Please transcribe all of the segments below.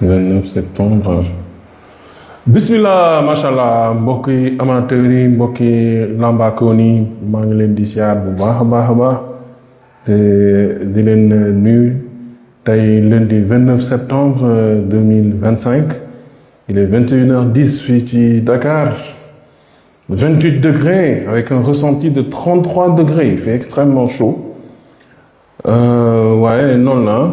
29 septembre. Bismillah macha allah mbokki amateurs yi mbokki lambaakoon yi maa ngi leen di siyaar bu baax a baax a baax te di leen nuyu tey lundi 29 septembre 2025 il est 21h10 fii ci Dakar 28 degrés avec un ressenti de 33 degrés il fait extrêmement chaud waaye noonu la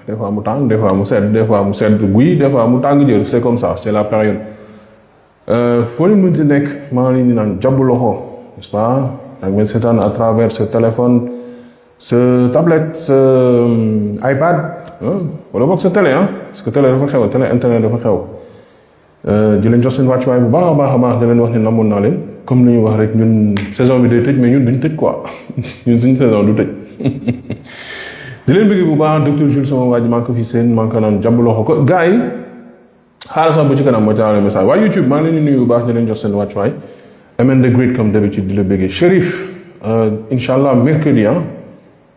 des fois mu tàng des fois mu sedd des fois mu sedd guy des fois mu tàng jër c'est comme ça c'est la période foo leen mënti nekk maa ngi leen di naan jàpp loxo n'est-ce pas ak ngeen seetaan à travers ce téléphone sa tablette sa iPad wala boog sa télé parce que télé dafa xew télé internet dafa xew di leen jox seen wàccuwaay bu baax a baax a baax di leen wax ne namoon naa leen comme li ñuy wax rek ñun saison bi day tëj mais ñun duñ tëj quoi ñun suñu saison du tëj di leen bëgg bu baax docteur Jules sama waa ji maa ngi ko fi seen maa ngi ko naan jàpp loxo ko gars yi xaaral sax ba ci kanam ma jaarale message waaye YouTube maa ngi leen di nuyu bu baax di leen jox seen wàccuwaay MN The Great comme d'habitude di la bëggee Chérif incha allah mercredi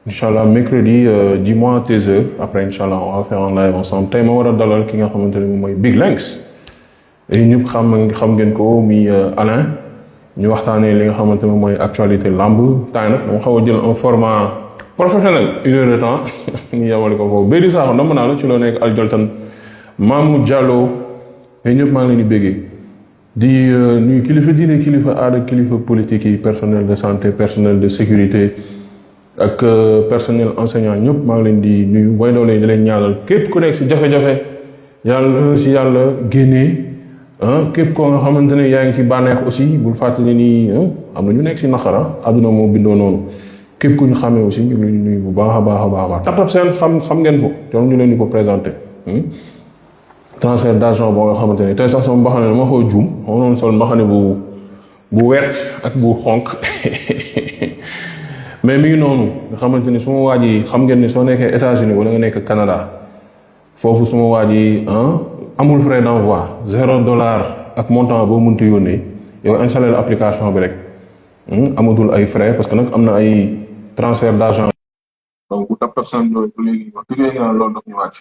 incha allah mercredi dis-moi tes heures après incha allah on va faire un live ensemble tey ma war a dalal ki nga xamante ne moom mooy Big Lenks et ñëpp xam ngeen ko mi Alain ñu waxtaanee li nga xamante ne mooy actualité lamb temps nag dama xaw a jël un format professionnel 1 heure de temps ñu yemale ko foofu Bédi Sakho ndam naa la ci loo nekk Aljoltan Mamou Diallo mais ñëpp maa ngi leen di béggee di nuyu kilifa diine kilifa aada kilifa politique yi personnel de santé personnel de sécurité ak personnel enseignant ñëpp maa ngi leen di nuyu way doole di leen ñaanal képp ku nekk si jafe-jafe yàlla génnee képp koo nga xamante ne yaa ngi ci bànneex aussi bul fàttali ni am na ñu nekk si naqara àdduna moo bindoo noonu képp ku ñu xamee aussi ñu ngi leen di nuyu bu baax a baax a baax Tap Seen xam ngeen ko jox ñu leen di ko présenté transfert d'argent boo nga xamante ne tey sax sama mbaxane ma xaw juum xam noonu sol mbaxane bu wert ak bu xonk mais mi ngi noonu nga xamante ni suma waa ji xam ngeen ni soo nekkee États-Unis wala nga nekk Canada foofu suma waa ji amul frais d'envoi $0 ak montant boo mënti yónnee yow installé la application bi rek amatul ay frais parce que nag am na ay transfert d'argent donc bu Tap personne loolu léegi wax dëgg yàlla loolu daf ñu wàcc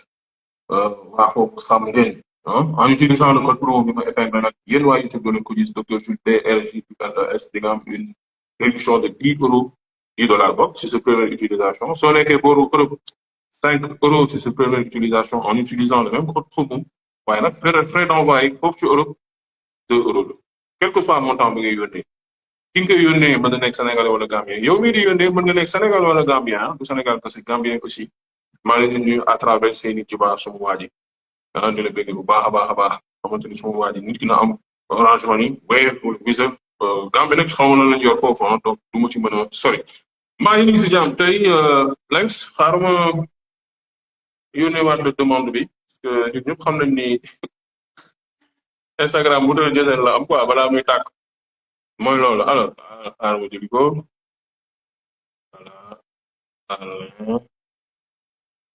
waa foofu xam ngeen en utilisant le code promo bi ma épinglé nag yéen waa YouTube doo leen ko gis docteur Jules DRJULS di nga am une réduction de $10 $10 box si sa première utilisation soo nekkee booru Europe €5 si sa première utilisation en utilisant le même code promo waaye nag frais d'envoi yi foofu ci Europe €2 la quel que soit montant bi ngay yónnee ki nga koy yónnee mën na nekk Sénégalais wala Gambien yow mii di yónnee mën nga nekk Sénégal wala Gambien du Sénégal parce que Gambien aussi maa ngi leen di nuyu à travers seeni jiba suma waa ji di la bëgg bu baax a baax a baax xamante ni suma waa ji nit ki na am Orange Money Wave wala Visa Gambie nag xaw ma lan lañ yor foofu donc du ma ci mën a sori. maa ngi si jàmm tey Lenks xaaral ma yónnee waat la demande bi parce que ñun ñëpp xam nañ ni Instagram bu doon jëseen la am quoi balaa muy tàkk mooy loolu alors xaaral ma jëli ko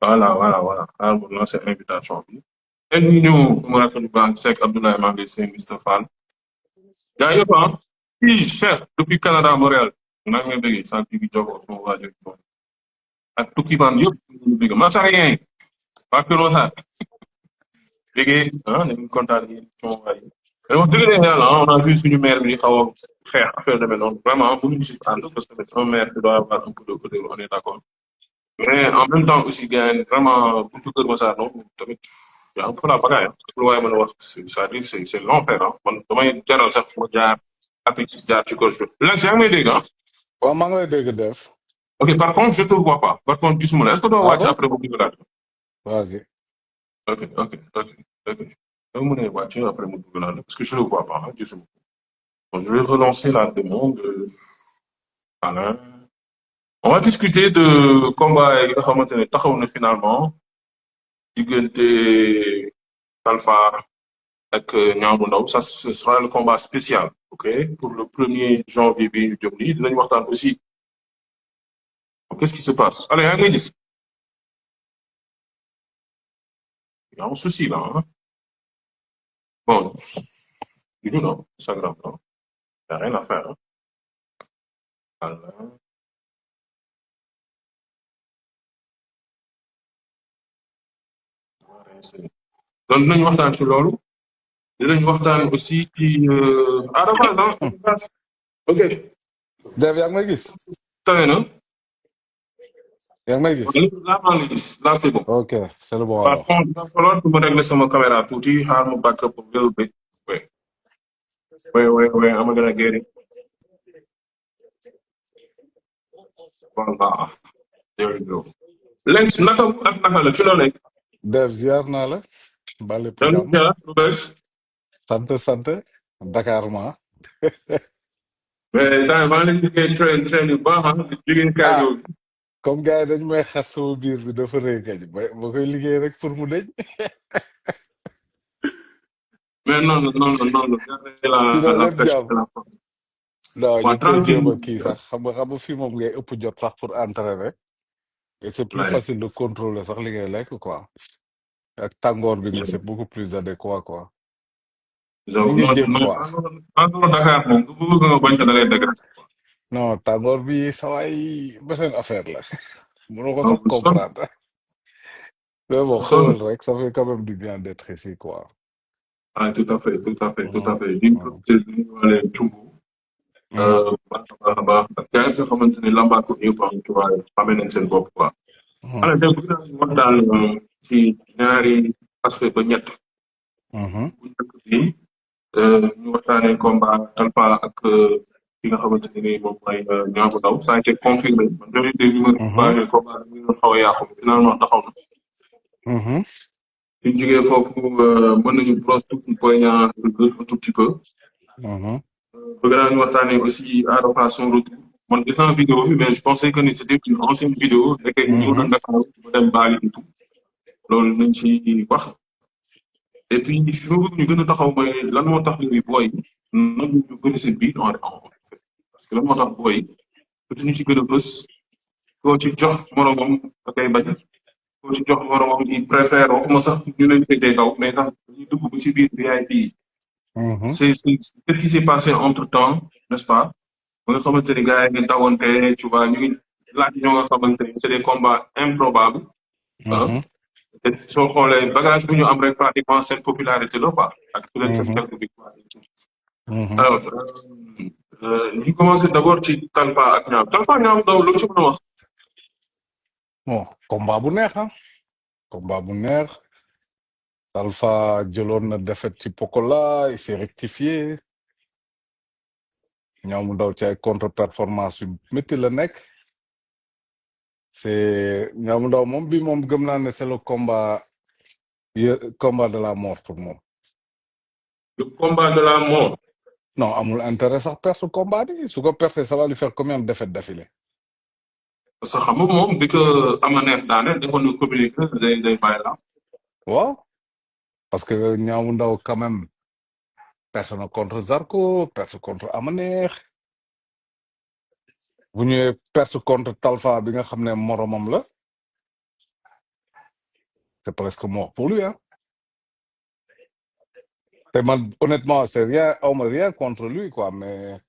voilà xaaral ma lancer invitation bi. et ñu ñëw mu rafetlu baax Seck Abdoulaye maa ngi seen Mr Fall. gaa yëpp fii Cheikh depuis Canada Montréal maa ngi lay bëgg sant bi jokkoo sama waa jël ak tukki baan yëpp ñu bëgg Masarien waa Kër Masar bëggee nañu kontaan yi sama waa yi mais wax dëgg ne yàlla on a vu suñu maire bi xaw a xeex affaire demee noonu vraiment mënuñu si ànd parce que un maire qui doit avoir un peu de côté on est d'accord mais en même temps aussi gars vraiment buntu Kër Masar noonu tamit yaa un peu la bagaille lu waaye mën a wax c'est-à-dire c'est l'enfer man damay jaral sax ma jaar après jaar ci Kër Masar Lenks yaa ngi may dégg waaw maa ngi lay dégg def. ok par contre je te vois pas par contre gisuma la est-ce que doo wàcc après bu dugalaat Vas-y. ok doo mën a wàcc après mu dugalaat parce que je le vois pas gisuma bon je vais relancer la demande Alain on va discuter de combat yi nga xamante ne taxaw na finalement diggante Talfa ak Niang bu Ndaw ça ce sera le combat spécial ok pour le 1er janvier bi ñu jëm nii dinañ waxtaan aussi qu'est-ce qui se passe allez yaa ngi may gis il y a un souci là bon du non Instagram non y a rien à faire Alain donc dinañ waxtaan ci loolu dinañ waxtaan aussi ci Ada Fass ah Ada Fass ok Dev yaa ngi may gis. tawe na yaa ngi may gis. là maa ngi gis là c'est bon ok c'est le bon par alors. contre il va falloir que ma régler sama caméra tuuti xaar ma back up a little bit ouais I'm gonna get it voilà there you go Lenz naka ak naka la ci loo nekk Dev ziar naa la. Bale pour dañu jàmm. jaar lu bees sant. Dakar ma. mais temps maa ngi gis ngay train yu baax ah liggéey kaay ah yooyu comme gars yi dañ may xas sama biir bi dafa rëy kañ ba koy liggéey rek pour mu deñ. mais non garder dina la lépp pêche jàmm. de la forme non ñu waaw ngi koy jéem tranquille a kii sax xam nga fii moom ngay ëpp jot sax pour entraîner. et c'est plus ouais facile de contrôler sax li ngay lekk quoi. ak tàngoor bi nii c'est beaucoup plus adéquat quoi. ñu ngi jéem quoi. encore Dakar moom du bëgg nga bañ a da ngay dégressé non tàngoor bi sawaay beneen affaire la. mënoo ko donc sax comprendre. mais bon son xewal rek ça fait quand même du bien d'être ici quoi. ah tout à fait Mhm, di mhm, profité di wale Tumbu mhm, baax a baax ak gars yi nga xamante ne lambaa ko yëpp am tu vois xamee nañ seen bopp quoi mhm, alors tey bëgg naa ñu waxtaan ci ñaari aspect ba ñett mhm, bu njëkk bi ñu waxtaanee combat Talfa ak ki nga xamante ne nii moom mooy Niang bu Ndaw ça a été confirmé man j'avais des rumeurs mhm, que combat bi ñu doon xaw a yàqu finalement taxaw na mhm, suñ jógee foofu mën nañu brosse tuuti Boy Niang un tout petit peu mhm, bëgg naa ñu waxtaanee aussi Ada Fass son retour man gis naa vidéo bi mais je pensais que ni c'était une ancienne vidéo nekk ñëw na mhm, Dakar ba dem Bali et tout loolu nañ ci wax et puis fi ma bëgg ñu gën a taxaw mooy lan moo tax léegi booy nangu ñu bëri seen biir en fait parce que lan moo tax booy surtout ñu ci gën a bës koo ci jox moromam da koy bañ koo ci jox moromam il préfère waxuma sax ñu leen féetee kaw mais sax dañuy dugg ba ci biir VIP yi mhm, c'est qu'est-ce qui s'est passé entre temps n'est-ce pas ba nga xamante ni gars yi ngi dawante tu vois ñu ngi laaj ñoo nga xamante ni c'est des combats improbables ah mhm, te soo xoolee bagage bu ñu am rek pratiquement seen popularité la quoi ak su leen seen mhm, quelques victoires et tout mhm. alors ñu commencé d'abord ci Talfa ak Niang Talfa Niang daw lu ci mën a wax bon combat bu neex ah. combat bu neex. Talfa jëloon na défaite ci Pokola il s'est rectifié. Niang mu Ndaw ci ay contre-performance yu métti la nekk. c'est Niang mu Ndaw moom bi moom gëm naa ne c'est le combat de la mort pour moom. le combat de la mort non amul intérêt sax perdre combat bi su ko perdre ça va lui faire combien de défaites d'affilée. parce que xam nga moom bi ko ama neex daane defoon na communiqué day bàyyi la waaw parce que Niang mu Ndaw quand même perdre na contre Zarko perdre contre Amaneex bu ñëwee perdre contre Talfa bi nga xam ne moromam la c'est presque mort pour lui hein. te man honnêtement c'est rien awma rien contre lui quoi mais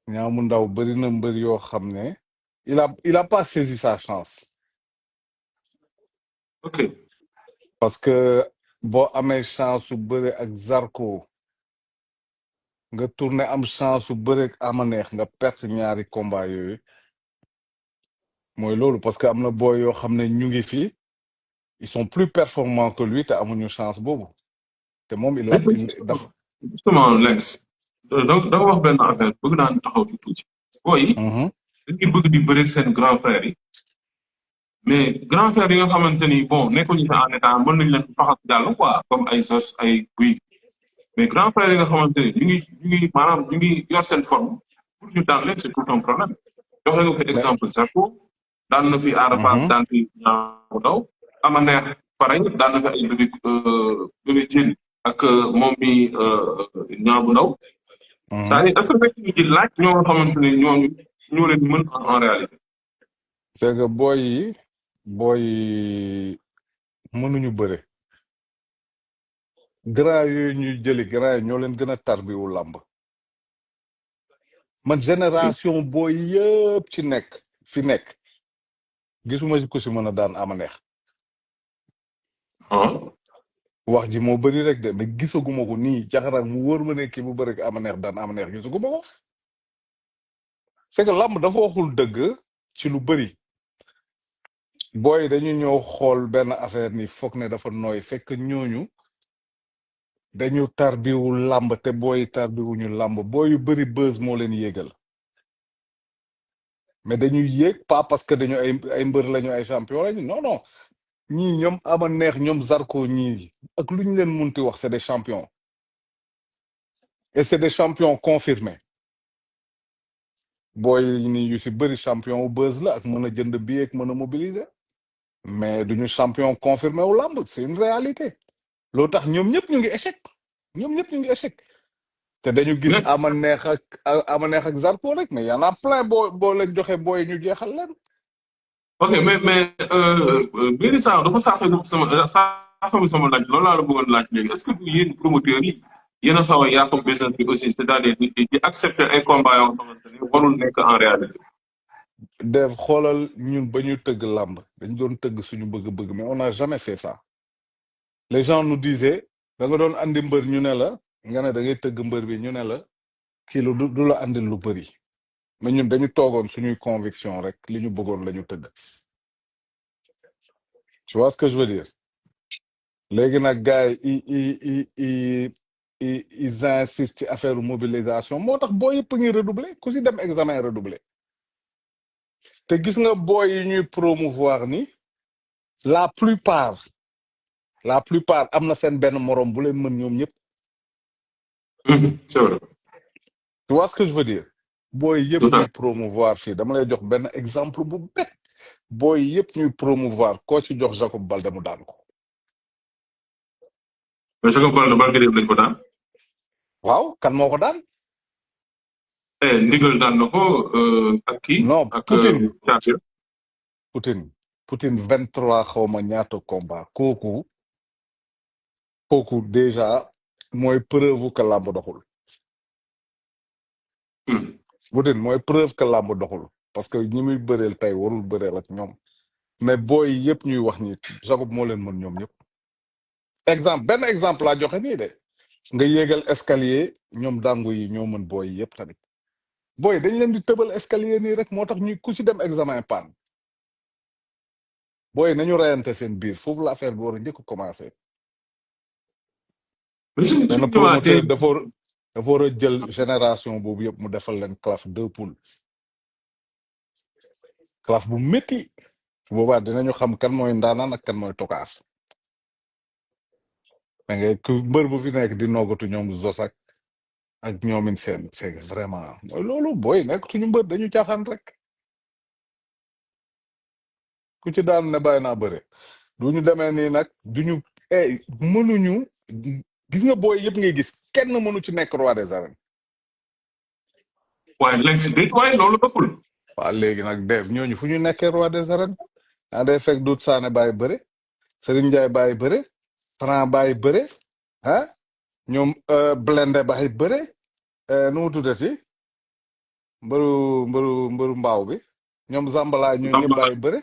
Niang mu Ndaw bëri na mbër yoo xam ne il a pas saisi sa chance ok parce que boo amee chance su bëre ak Zarko nga tourné am chance su bëre ak Amaneex nga perte ñaari combat yooyu mooy loolu parce que am na booy yoo xam ne ñu ngi fi ils sont plus performants que lui te amuñu chance boobu te moom dafa justement Lex da nga wax benn affaire bëgg naa ñu taxaw ci tuuti booy yi Mhm, dañuy bëgg di bëri seen grand frère yi mais grand frère yi nga xamante ni bon nekkuñu fi en état mën nañ leen faxas jàll quoi comme ay sos ay guy mais grand frère yi nga xamante ni ñu ngi maanaam ñu ngi yor seen forme pour ñu daan leen c'est tout un problème joxe nga fi mais exemple Zarko daan na fi Ada Fass mhm, daan fi Niang bu Ndaw ama neex pareil daan na fi ay bébé Diène ak moom mi Niang bu Ndaw mhm. c'est-à-dire est-ce que fekk ñu di laaj ñoo nga xamante ne ñooñu ñoo leen mën en réalité c'est que booy yi mënuñu bëre grand yooyu ñuy jëli grand yi ñoo leen gën a tarbiwu làmb man génération booy yëpp ci nekk fi nekk gisuma ci ku si mën a daan Amaneex ah wax ji moo bëri rek de mais gisaguma ko nii jaxaraak mu wóor ma ne kii bu bëri ama neex daan ama neex gisaguma ko c'est que làmb dafa waxul dëgg ci lu bëri booy dañu ñëw xool benn affaire ni foog ne dafa nooy fekk ñooñu dañu tarbiwul làmb te booy tarbiwuñu làmb booy yu bëri buzz moo leen yéegal mais dañuy yéeg pas parce que dañu ay mbër lañu ay champion lañu non non ñii ñoom ama neex ñoom Zarko ñii ak lu ñu leen munti wax c'est des champions et c'est des champions confirmés booy ni yu si bëri champion wu buzz la ak mën a jënd billet ak mën a mobiliser mais duñu champion confirmé wu làmb c'est une réalité loolu tax ñoom ñëpp ñu ngi échec ñoom ñëpp ñu ngi échec te dañu gis mais ama neex ak Zarko rek mais y en a plein boo leen joxe booy ñu jeexal leen ok mais Béni Sarr dafa saafara sama laaj loolu laa la bëggoon laaj léegi est-ce que yéen promoteurs yi yéen a xaw a yàq business bi aussi c'est-à-dire di accepter ay combats yoo xamante ne warul nekk en réalité. def xoolal ñun ba ñu tëgg làmb dañ doon tëgg suñu bëgg-bëgg mais on n'a jamais fait ça les gens nous disaient da nga doon andi mbër ñu ne la nga ne da ngay tëgg mbër bi ñu ne la kii lu du la andil lu bëri mais ñun dañu toogoon suñuy conviction rek li ñu bëggoon la ñu tëgg tu vois ce que je veux dire léegi nag gars yi ils insistent ci affaire mobilisation moo tax boo yëpp ngi redoubler ku si dem examen redoubler te gis nga booy yi ñuy promouvoir ni la plupart am na seen benn morom bu leen mën ñoom ñëpp c'est vrai. tu vois ce que je veux dire booy yëpp Tout à ñuy fait. promouvoir fii dama lay jox benn exemple bu bett booy yëpp ñuy promouvoir koo ci jox Jacob Baldé mu daan ko mais Jacob Baldé barke dem lañ ko daan. waaw kan moo ko daan ndigal daan na ko ak kii non ak Poutine Thiatou. Poutine 23 xawma ñaata combat kooku déjà mooy preuve que làmb doxul Poutine mooy preuve que làmb doxul parce que ñi muy bëreel tey warul bëreel ak ñoom mais booy yëpp ñuy wax ñi Jacob moo leen mën ñoom ñëpp benn exemple laa joxe nii de nga yéegal escalier ñoom dàngu yi ñoo mën booy yëpp tamit booy dañ leen di tëbal escalier nii rek moo tax ñuy ku si dem examen panne booy nañu reyante seen biir foofu la affaire bi war a njëkk commencé benn promoteur dafa war a jël génération boobu yëpp mu defal leen classe 2 poules classe bu métti boobaa dinañu xam kan mooy ndaanaan ak kan mooy tokaas da ngay ku mbër bu fi nekk di noggatu ñoom Zosak ak ñoomin seen c'est vraiment mooy loolu booy nekk suñu mbër dañu caaxaan rek ku ci daan ne bàyyi naa bëre duñu demee nii nag duñu mënuñu gis nga booy yëpp ngay gis kenn mënu ci nekk roi des arènes waaye léegi si déet waaye loolu ëppul. waaw léegi nag def ñooñu fu ñu nekkee roi des arènes day fekk Doudou Sané bàyyi bëre Serigne Ndiaye bàyyi bëre Franc bàyyi bëre ñoom Blende bàyyi bëre nu mu tuddati mbëru mbaaw bi ñoom Zambala ñoo ñëpp bàyyi bëre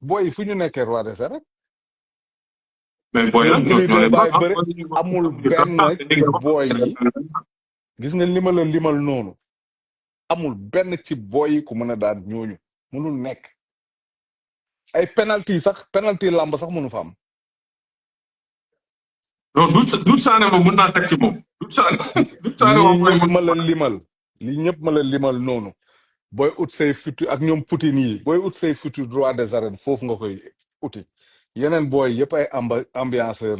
booy fu ñu nekkee roi des arènes mais booy nag ñoo leen bàyyi bëre amul benn ci booy yi gis nga limal noonu amul benn ci booy yi ku mën a daan ñooñu mënul nekk ay penalty làmb sax mënu fa am non Doudou Sané moom mën naa teg ci moom. Doudou Sané moom lii ñëpp ma la limal noonu booy ut say futur ak ñoom Poutine yi booy ut say futur droit des arènes foofu nga koy uti yeneen booy yëpp ay ambianceur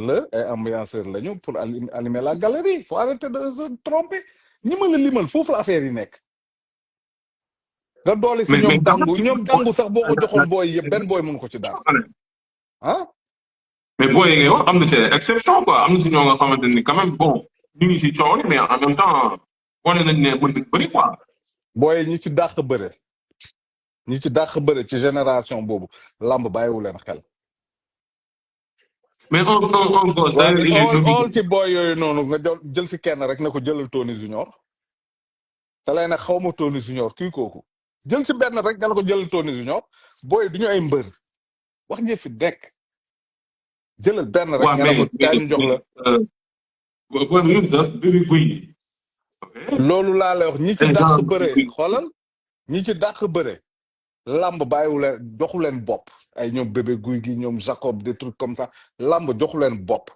lañu pour animer la galerie faut arrêter de se tromper ñi ma la limal foofu la affaire yi nekk nga doole si ñoom dangu sax boo ko joxoon booy yëpp benn booy mënu ko ci daan mais booy yi ngay wax am na ci exception quoi am na si ñoo nga xamante ni quand même bon ñu ngi si coow mais en même temps wane nañ ne mën nañ bëri quoi. booy ñi ci dàq bëre ci génération boobu lamb bàyyiwu leen xel. mais on on ci booy yooyu noonu nga jël si kenn rek ne ko jëlal Tony Junior te lay nag xaw ma Tony Junior kii kooku jël si benn rek nga ne ko jëlal Tony Junior booy du ñu ay mbër wax ñëf fi dekk jëlal benn rek waaw nga ne ko kaay ñu jox la. booy bi sax bébé guy gi. ok loolu laa lay wax ñi ci ay dàq genre bëre guy. xoolal ñi ci dàq bëre lamb bàyyiwu leen joxu leen bopp ay ñoom bébé guy gi ñoom Jacob des trucs comme ça lamb joxu leen bopp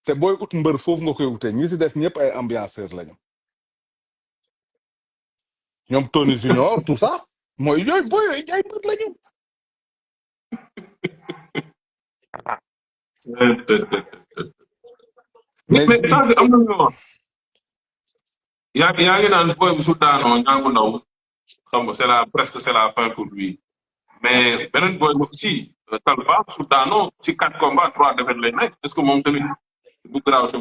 te booy ut mbër foofu nga koy utee ñi si des ñëpp ay ambianceurs lañu ñoom Tony Junior tout ça mooy yooyu booy yooyu ay mbër lañu. mais mais sànq am na lu wax yaa ngi naan booy bu su daanoo ñaangu ndaw xam nga presque c'est la fin pour lui mais beneen booy bu aussi Talfa su daanoo ci 4 combats 3 défaites lay nekk est-ce que moom tamit bu garaaw ci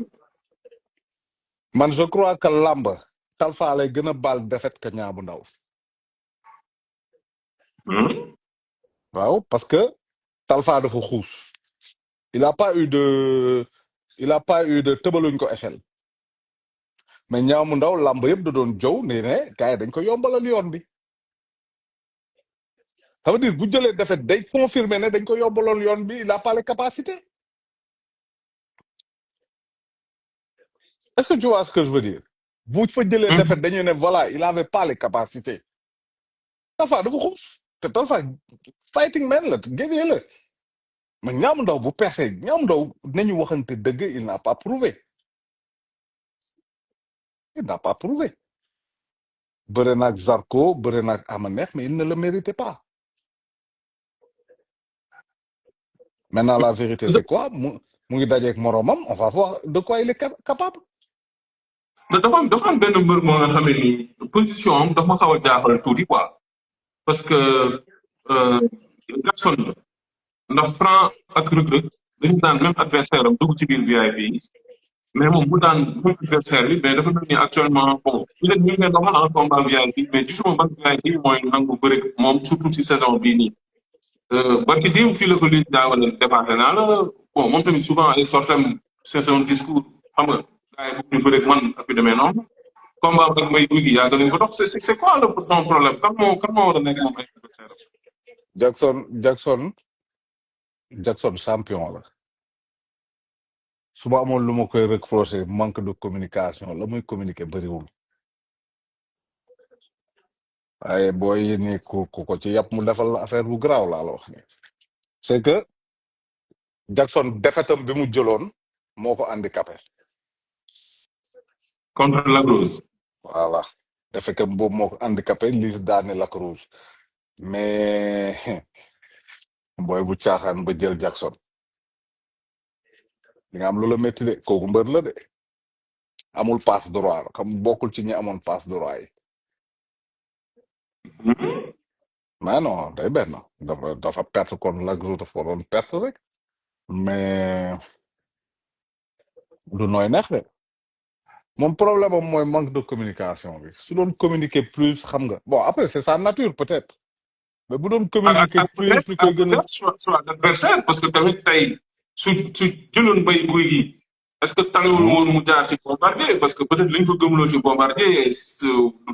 man je crois que lamb Talfa lay gën a baal défaite que Niang bu Ndaw. waaw parce que Talfa dafa xuus il a pas eu de tëbaluñ ko échelle mais Niang bu Ndaw lamb yëpp da doon jow ne gars yi dañ ko yombalal yoon bi ça veut dire bu jëlee défaite day confirmer ne dañ ko yombaloon yoon bi il a pas les capacités est-ce que tu vois ce que je veux dire bu fa jëlee défaite dañuy ne voilà il avait pas les capacités Talfa dafa xuus te Talfa fighting man la guerrier la mais Niang bu Ndaw bu percé Niang bu Ndaw nañu waxante dëgg il n'a pas prouvé bëre naag Zarko bëre naag Ama Neex mais il ne le méritait pas maintenant la vérité c'est quoi mu ngi dajeeg moromam on va voir de quoi il est capable. mais dafa am benn mbër moo nga xam ne nii position am dafa ma xaw a jaaxal tuuti quoi parce que Jackson la ndax Franc ak Reug Reug dañu daan même adversaire am dugg ci biir VIP yi mais moom bu daan même adversaire bi mais dafa mel ni actuellement bon ñu ngi leen doxal en combat VIP mais gisuma ban VIP mooy nangu bëri moom surtout ci saison bii nii. barki démb fii la ko Liss Ndiago dépassé naa la bon moom tamit souvent ay sortem c'est un discours xam nga gars yi bëgg ñu bëri man ak yu demee noonu combat ak Mbaye Gouy Gui yàgg nañ ko dox c'est quoi le son problème kan moo war a nekk moom ay adversaire Jackson champion la su ma amoon lu ma koy reprocher manque de communication la muy communiquer bëriwul waaye booy yi ni ku ko ci yàpp mu defal la affaire bu garaaw laa la wax ni c'est que Jackson defetam bi mu jëloon moo ko handicapé contre Lac Rose voilà defetam boobu moo ko handicapé Liss daane Lac Rose mais booy bu caaxaan ba jël Jackson di nga am lu la métti de kooku mbër la de amul passe droit xam bokkul ci ñi amoon passe droit yi mais non day benn dafa perte kon Lac Rose dafa waroon perte rek mais du nooy neex de moom problème am mooy manque de communication bi su doon communiquer plus xam nga bon après c'est sa nature peut-être mais bu doon communiquer plus ñu koy gën a soit adversaire parce que tamit tey su jëloon Mbaye Gouy Gui est-ce que tàngiwul woon mu jaar ci Bombardier parce que peut-être liñ ko gëmloo ci Bombardier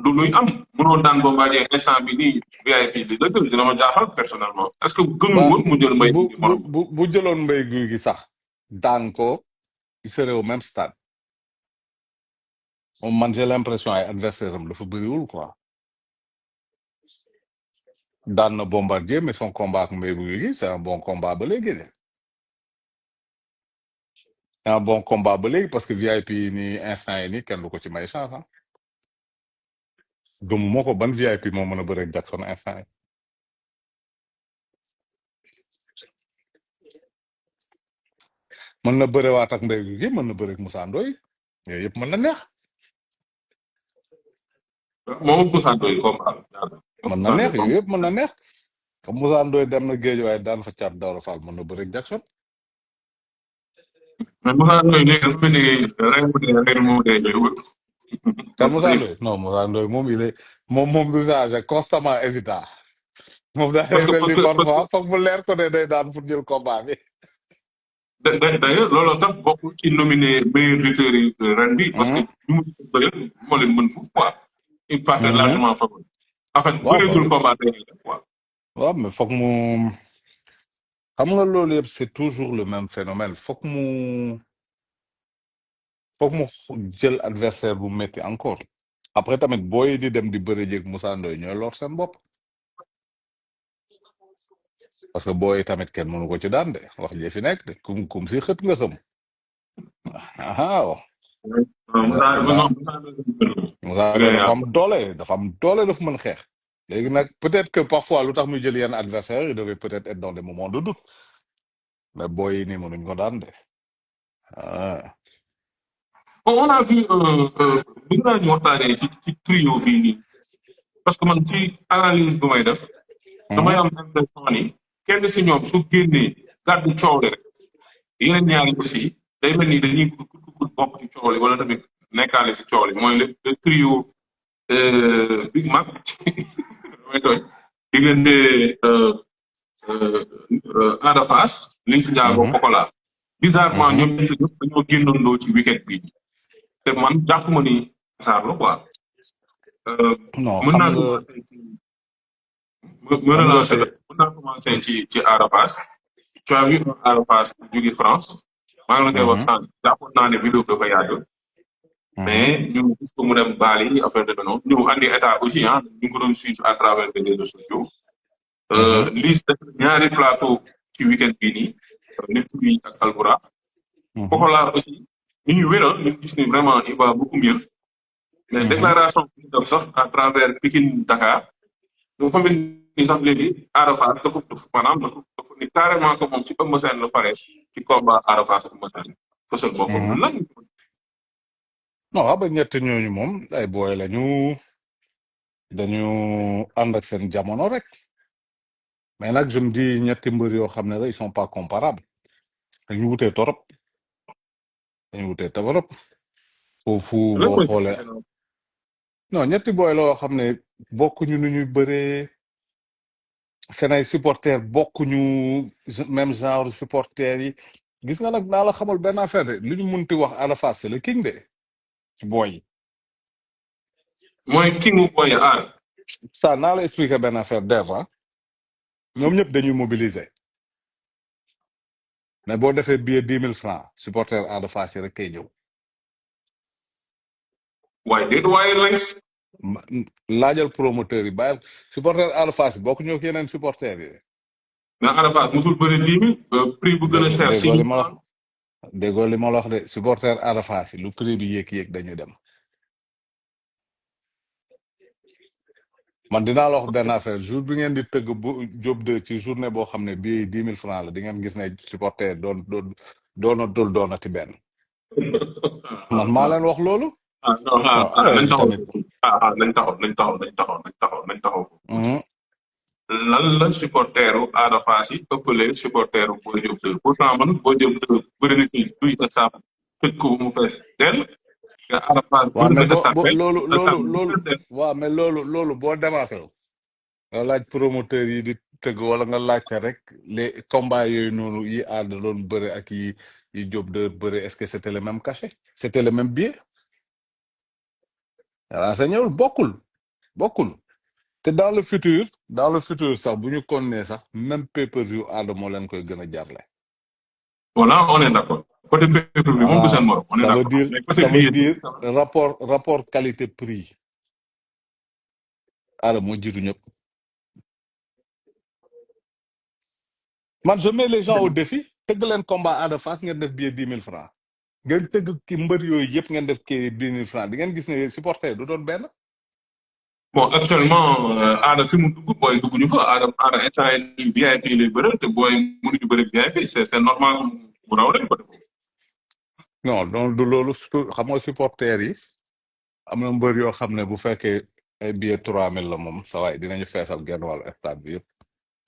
du luy am mënoon daan Bombardier instant bi nii VIP bi dëgg dina ma jaaxal personnellement est-ce que gëmul woon mu jël Mbaye Gouy Gui morom bu jëloon Mbaye Gouy Gui sax daan ko il serait au même stade moom man j'ai l'impression ay adversaire am dafa bëriwul quoi daan na Bombardier mais son combat ak Mbaye Gouy Gui c'est un bon combat ba léegi de c'est un bon combat ba léegi parce que VIP nii instant yi nii kenn du ko ci may chance ah gëmu moo ko ban VIP moo mën a bëre ak Jackson instant yi mën na bëre waat ak Mbaye Gouy Gui mën na bëre ak Moussa Ndoye yooyu yëpp mën na neex moom Moussa Ndoye combat mën na neex yooyu yëpp mën na neex comme Moussa Ndoye dem na géej waaye daan fa caat Daouda Fall mën na bëre ak Jackson mais Moussa Ndoye léegi dafa mel ni rey mu dee kan Moussa Ndoye non Moussa Ndoye moom il est moom du changé constamment hésitant moom daa mel ni parfois foog mu leer ko ne day daan pour jël combat bi d'ailleurs loolu tax bokkul ci nominé meilleur lutteur yi ren bi parce que ñu mu bëri moo leen mën foofu quoi il part largement favori en fait bëreetul combat day quoi waaw mais foog mu xam nga loolu yëpp c'est toujours le même phénomène foog mu jël adversaire bu métti encore après tamit booy di dem di bëre jéeg Moussa Ndoye ñooy lor seen bopp parce que booy tamit kenn mënu ko ci daan de wax jee fi nekk de kum si xët nga xam waaw Moussa Ndoye dafa am doole dafa mën xeex léegi nag peut-être que parfois lu tax muy jël yenn adversaire il devait peut-être être dans des moments de doute mais booy yi nii mënuñ ko daan de ah. on a vu bi nga ñu waxtaanee ci trio bii nii parce que man ci analyse bu may def damay am impression ni kenn si ñoom su génnee gàddu coow li rek yeneen ñaari aussi day mel ni dañuy gudd bokk ci coow li wala tamit nekkaale si coow li mooy le trio Big Mac damay tooñ diggante Ada Fass Liss Ndiago Pokola bizarrement ñoom ñett ñëpp dañoo génnandoo ci weekend bi te man jàpp ma ni hasard la quoi. non mën xam naa nga commencé mën naa commencé ci Ada Fass tu as vu Ada Fass jóge France maa ngi la koy wax sànq jàppoon naa ne vidéo dafa yàgg mais ñu gis ko mu dem Bali affaire de noonu ñu andi état aussi ah ñu ngi ko doon suivre à travers les réseaux sociaux. Liss def ñaari plateau ci weekend bii nii nit bi ak Albourakh Pokola aussi ñu ngi wér ñu gis ni vraiment il va beaucoup mieux mais déclaration bi ñu def sax à travers Pikine Dakar dafa mel ni sax léegi Ada Fass dafa maanaam dafa ni carrément que moom ci Eumeu Sène la pare ci combat Ada Fass ak Eumeu Sène fësal boppam lan non xam nga ñett ñooñu moom ay booy lañu dañu ànd ak seen jamono rek mais nag je me dis ñetti mbër yoo xam ne la ils sont pas comparables dañu wutee torop foofu boo xoolee non ñetti booy la yoo xam ne bokkuñu nu ñuy bëree seen ay supporters bokkuñu même genre supporters yi gis nga nag naa la xamal benn affaire de lu ñu munti wax Ada Fass c'est le king de ci booy yi mooy kingu booy aar ça naa la expliquer benn affaire Deva ñoom ñëpp dañuy mobiliser mais boo defee billet 10 000 francs supporter Ada Fass yi rek kay ñëw waaye déet waaye Lenx laajal promoteur yi bàyyil supporter Ada Fass yi bokk ñëw ak yeneen supporter yi mais Ada Fass musul bëri 10 000 prix bu gën a cher déggoo li ma la wax déggoo li ma la wax de supporter Ada Fass yi lu prix bi yéeg dañuy dem man dinaa la wax benn affaire jour bi ngeen di tëgg bu Diop 2 ci journée boo xam ne bii 10 000 francs la di ngeen gis ne supporter doonati benn man maa leen wax loolu. nañ taxaw lan la supporteru Ada Fass yi ëppale supporteru Boy Diop 2 pourtant man Boy Diop 2 bëri na ci duy staff tëj ko mu fees dell Ada Fass waaw mais loolu boo demaatee nga laaj promoteur yi di tëgg wala nga laajte rek les combats yooyu noonu yi Ada doon bëre ak yi Diop 2 bëre est-ce que c'était le même cachet c'était le même billet renseigné bokkul te dans le futur sax bu ñu continuer sax même pay-per-view Ada moo leen koy gën a jarle. voilà on est d'accord côté pay-per-view moom du seen morom on est d'accord ça veut dire rapport qualité prix Ada moo jiitu ñëpp man je mets les gens au défi tëgg leen combat Ada Fass ngeen def billet 10 000 francs ngeen tëgg ki mbër yooyu yëpp ngeen def kii 10 000 francs di ngeen gis ne supporter du doon benn. bon actuellement Ada fi mu dugg booy dugguñu fa Ada instant yi VIP lay bëre te booy mënuñu bëre VIP c'est normal bu raw leen ko def. non donc du loolu xam nga supporter yi am na mbër yoo xam ne bu fekkee ay billet 3000 la moom sa waay dinañu feesal genn wàllu stade bi yëpp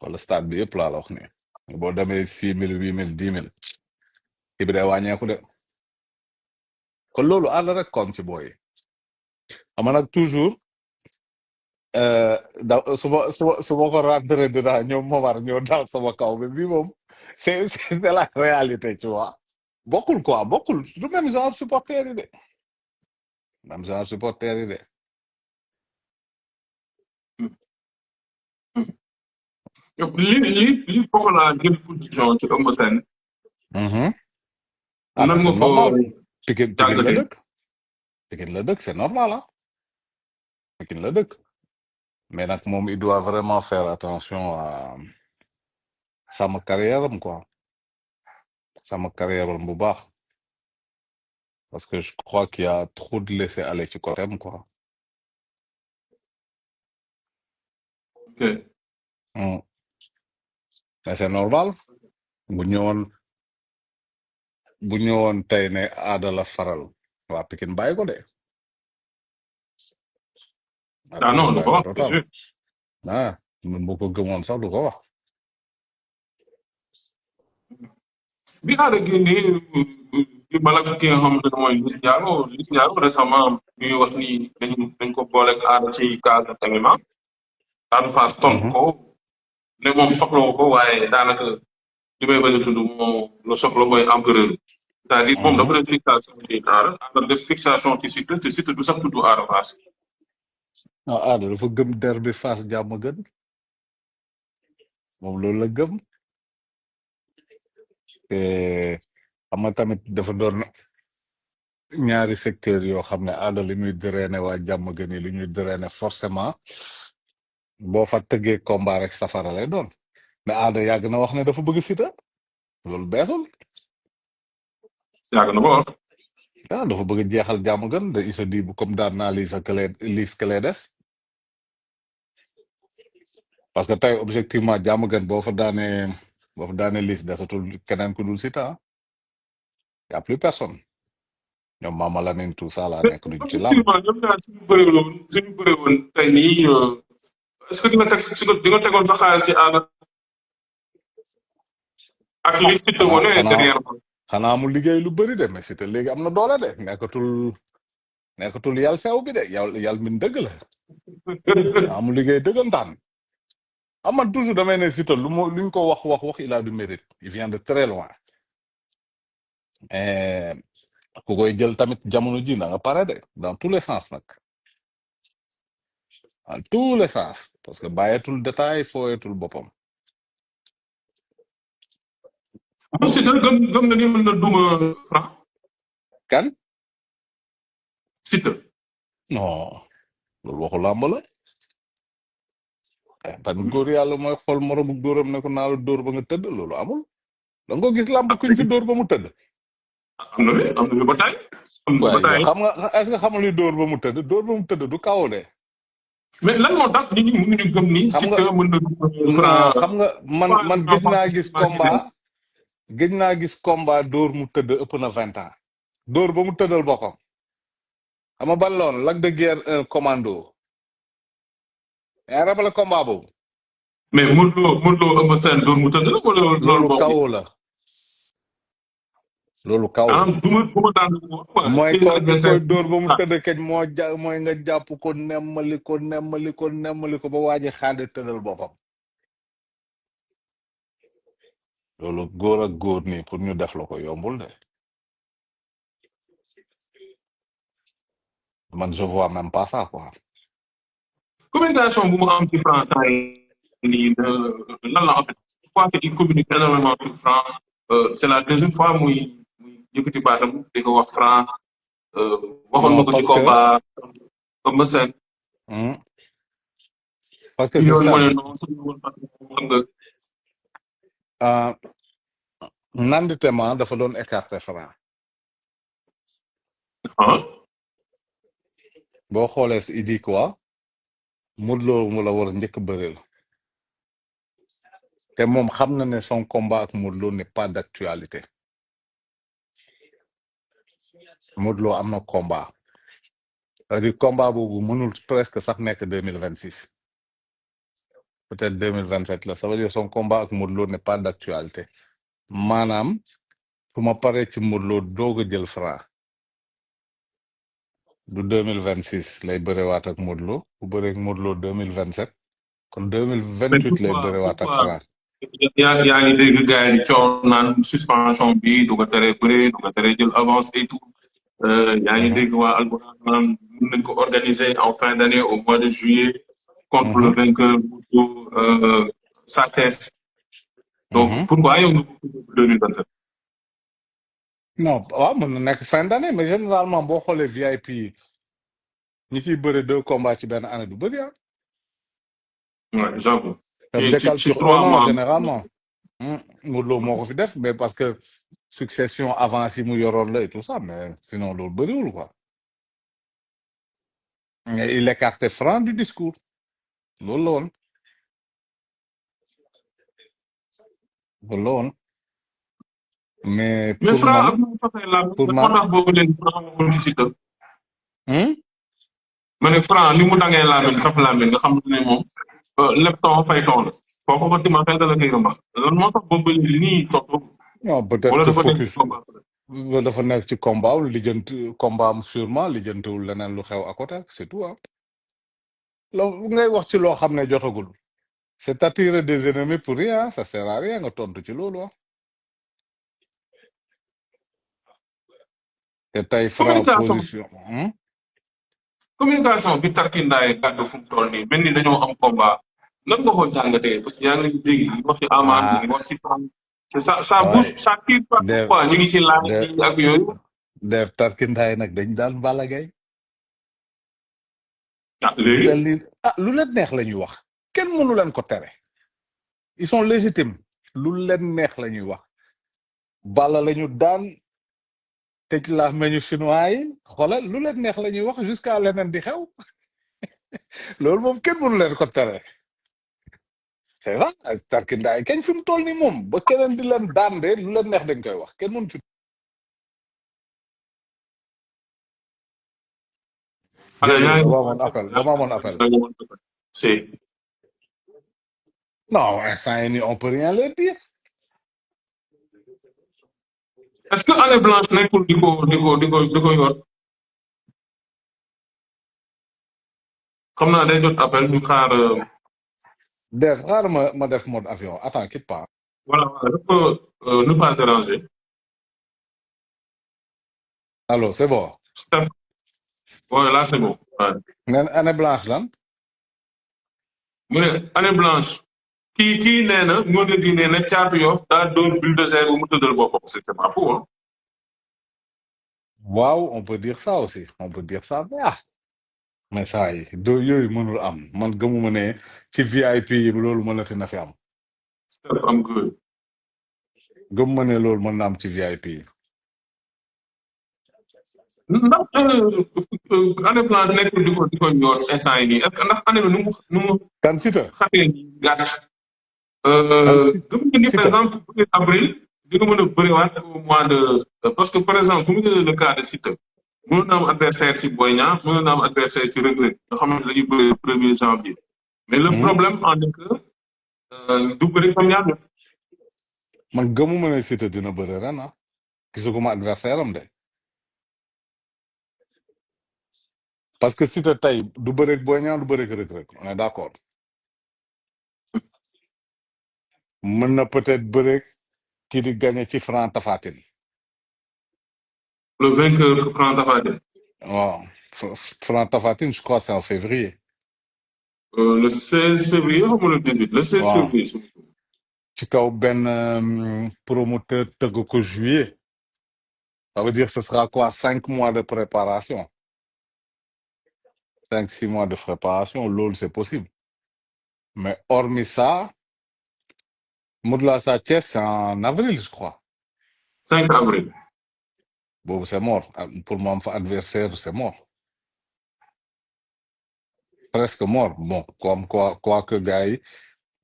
wala stade bi yëpp laa la wax ne boo demee 6 000 8 000 10 000 kii bi day wàññeeku de kon loolu àll rek comme ci booy xam nag toujours da su ma ko rentré dedans ñoom Momar ñoo daal sama kaw mais bii moom c'est la réalité tu vois bokkul du même genre supporter yi de li foofu laa jël position ci Eumeu Sène. Ah, nan mais nga c'est ko normal. Pikine la jàngatee. dëkk. Pikine la dëkk, c'est normal, hein. Pikine la dëkk. Mais nag moom il doit vraiment faire attention à sama carrière am quoi. Sama carrière am bu baax. Parce que je crois qu'il y a trop de laisser aller ci côté am quoi. ok Hmm. Mais c'est normal. Bu ñëwoon tey ne aada la faral. waa Pikine bàyyi ko de. waa ah non Pikine du bàyyi ko ko wax c'est total. sûr. ah même bu ko gëmoon sax du ko wax. bi aada génnee bi balak ki nga xamante ne mooy Liss Ndiago récemment mi ngi wax ni dañ ko booleeg aada ci cadre MMA. Ada Fass tontu ko ne moom soxlawu ko waaye daanaka li may bañ a tudd moo la soxla mooy empereur. c'est-à-dire moom dafa def fixation ci aada def fixation ci Siteu te Siteu du sax tudd Ada Fass. ah aada dafa gëm der bi Fass jàmm gën. moom loolu la gëm. te xam nga tamit dafa doon ñaari secteur yoo xam ne aada li muy drainer waa jàmm gën yi li ñuy drainer forcément boo fa tëggee combat rek safara lay doon. mais aada yàgg na wax ne dafa bëgg Siteu. loolu beesul. yàgg na ko wax. ah dafa bëgg jeexal jàmm gën de il se dit bu comme daan naa lii sa këlee des. parce que tey objectivement jàmm gën boo fa daanee liis desatul keneen ku dul Siteu ah. y a plus personne. ñoom Mama Lamine tout ça la nekk duñ ci làmb. effectivement ñoom ñaar suñu bëree woon tey nii est-ce que di nga tegoon sa xaalis ci aada ak li Siteu wane derrière ko. xanaa mu liggéey lu bëri de mais Siteu léegi am na doole de nekkatul yàlla sew bi de yàlla min dëgg la. mu liggéey dëggantaan. man toujours damay ne Siteu luñ ko wax il a du mérite il vient de très loin. ku koy jël tamit jamono ji na nga pare de dans tous les sens nag. en tous les sens parce que bàyyeetul détail fooyetul boppam. moom Siteu gëm nga ni mën na duma Franc. kan. Siteu. non loolu waxu làmb la. ban góor yàlla mooy xool moromu góoram ne ko naa la dóor ba nga tëdd loolu amul. da nga ko gis làmb kuñ fi dóor ba mu tëdd. am na fi ba tey. xam nga est-ce que xam nga luy dóor ba mu tëdd dóor ba mu tëdd du kaw de. mais lan moo tax nit ñi mënuñu gëm ni. Siteu mën na duma xam nga man gëj naa gis combat. gëj naa gis combat dóor mu tëdd ëpp na 20 ans. dóor ba mu tëddal boppam. xam nga ban loon Lac de Guiers 1 commando. yaa rabale combat boobu. mais Modou Lo Eumeu Sène dóor mu tëdd la wala loolu kaw la. loolu kaw la. duma daan mooy koy dóor ba mu tëdd keñ mooy nga jàpp ko nemmali ko ba waaji xaade tëddal boppam. loolu góor ak góor nii pour ñu def la ko yombul de. man je vois même pas ça quoi. communication bu mu am ci Franc temps nii lan la en fait je crois que il communique énormément sur Franc c'est la deuxième fois muy yëkkati baatam di ko wax Franc waxoon na ko ci combat Eumeu Sène. parce que nanditema dafa doon écarter Franc. boo xoolee il dit quoi Modou Lo mu la war a njëkk bëreel. te moom xam na ne son combat ak Modou Lo n'est pas d'actualité. Modou Lo am na combat. c'est-à-dire combat boobu mënul presque sax nekk 2026. peut-être 2027 la ça veut dire son combat ak Modou Lo n'est pas d'actualité. maanaam fu ma paree ci Modou Lo doog a jël Franc. du 2026 lay bërewaat ak Modou Lo bu bëree ak Modou Lo 2027 kon 2028 lay bërewaat ak Franc. yaa ngi dégg gars yi di coow naan suspension bi du ko teree bëree du ko teree jël avance et tout. yaa ngi dégg waa Albouraq naan mën nañ ko organiser en fin d'année au mois de juillet. contre le vainqueur Sa Thiès. Donc, pourquoi yow nga bëgg 2024? non waaw mën na nekk fin d'année mais généralement boo xoolee VIP ñi ciy bëre 2 combats ci benn année du bëri ah. Ouais, j'avoue. Ça Ci décale ci sur un 3 an mois. généralement. Modou Lo moo ko fi def mais parce que succession avance yi mu yoroon la et tout ça mais sinon loolu bëriwul quoi. Mais il écartait Franc du discours loolu la woon loolu la woon mais Mais pour Franc ak man moom safee la pour moo man tax boobu léegi Franc waxul ci Siteu. hmm? Ma ne Franc ni mu dangee laamen saf laamen nga xam ne moom lépp ton fay ton la. Foofu ko tima fay dala koy rëmbax. Lan moo tax boobu léegi li ñuy topp non peut-être wala que dafa nekk ci focus combat. dafa nekk ci combat wu lijjanti combat am sûrement lijjantiwul leneen lu xew à côté c'est tout ah. loolu ngay wax ci loo xam ne jotagul c'est attirer des ennemis pour rien ça sert à rien nga tontu ci loolu ah. te tey Franc Communication position. communication bi tarkindaay gàddu fu mu toll nii mel ni dañoo am combat nan nga ko jàngatee parce que yaa ngi dégg ñu wax ci Ama ñu ngi wax ci Franc c'est ça bouge waaye ça tire partout Dev quoi ñu ngi ci laaj Dev yi ak yooyu. Dev tarkindaay nag dañ daan Balla Gaye Ah lu léegi tel ni lu leen neex la ñuy wax kenn mënu leen ko tere ils sont légitimes lu leen neex la ñuy wax Balla la ñu daan tëj la meñu chinois yi xoolal lu leen neex la ñuy wax jusqu'à leneen di xew loolu moom kenn mënu leen ko tere c'est ça tarkindaay kañ fi mu toll ni moom ba keneen di leen daan de lu leen neex dañ koy wax kenn mënu ci xale yaa jërëjëf ngi dama amoon appel c'est non instant yi nii on peut rien leur dire est-ce que année blanche nekkul di ko yor xam naa day jot appel ñu xaar Dev xaaral ma def mode avion attends quitte pas voilà dafa ne pas déranger. allo c'est bon Steph ouais là c'est bon ouais. neen année blanche lan mu ne année blanche kii nee na ngoone di nee na Caatu Yoff daa doon bulldozer bu mu tëddal boppam c'est pas fou hein. waaw on peut dire ça aussi on peut dire ça mais saa yi do yooyu mënul am man gëmuma ne ci VIP yi loolu mënati na fi am Steph am good. gëmuma ne loolu mën na am ci VIP yi ndax année blanche nekkul di ko yor instant yi nii est-ce que ndax année bi nu mu kan Siteu xamee nii gàtt. kan gëm nga ni par exemple bu dee avril di nga mën a bëriwaat au mois de parce que par exemple fu mu jëlee le cas de Siteu mënoon na am adversaire ci Boy Niang mënoon na am adversaire ci Reug Reug nga xamante ne dañuy bëri le 1er janvier. mais le problème en est que du bëri comme ñaar ñëpp. man gëmuma ne Siteu dina bëri ren gisaguma adversaire am de parce que Siteu tey du bëri Boy Niang du bëri Reug Reug on est d'accord mën na peut-être bëri kii di gagné ci Franc Tapha Tine le vainqueur que Franc Tapha Tine. waaw Franc Tapha Tine je crois c'est en février le 16 février ou le 18 le 16 waaw février. ci kaw benn promoteur tëgg ko juillet ça veut dire ce sera quoi 5 mois de préparation 5-6 mois de préparation loolu c'est possible mais hormis ça Modou Lo Sa Thiès c'est en avril je crois 5 avril. boobu c'est mort pour moi am fa adversaire c'est mort presque mort bon comme quoi que gars yi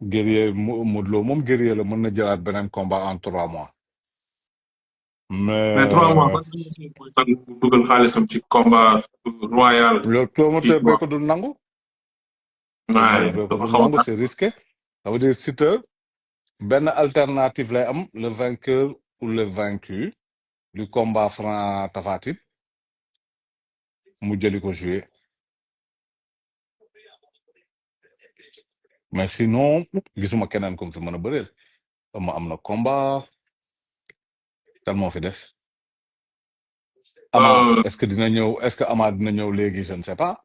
guerrier Modou Lo moom guerrier la mën na jëlaat beneen combat en 3 mois mais 3 mois ban adversaire mooy tax mu dugal xaalisam ci combat royal. le promoteur bee ko dul nangu waaye bee ko dafa dul xaw nangu a c'est risqué ça veut dire Siteu benn alternative lay am le vainqueur ou le vaincu du combat Franc Tapha Tine mu jëli ko jouer mais sinon gisuma keneen comme fi mën a bëreel ama am na combat kan moo fi des Ama est-ce que dina ñëw est-ce que Ama dina ñëw léegi je ne sais pas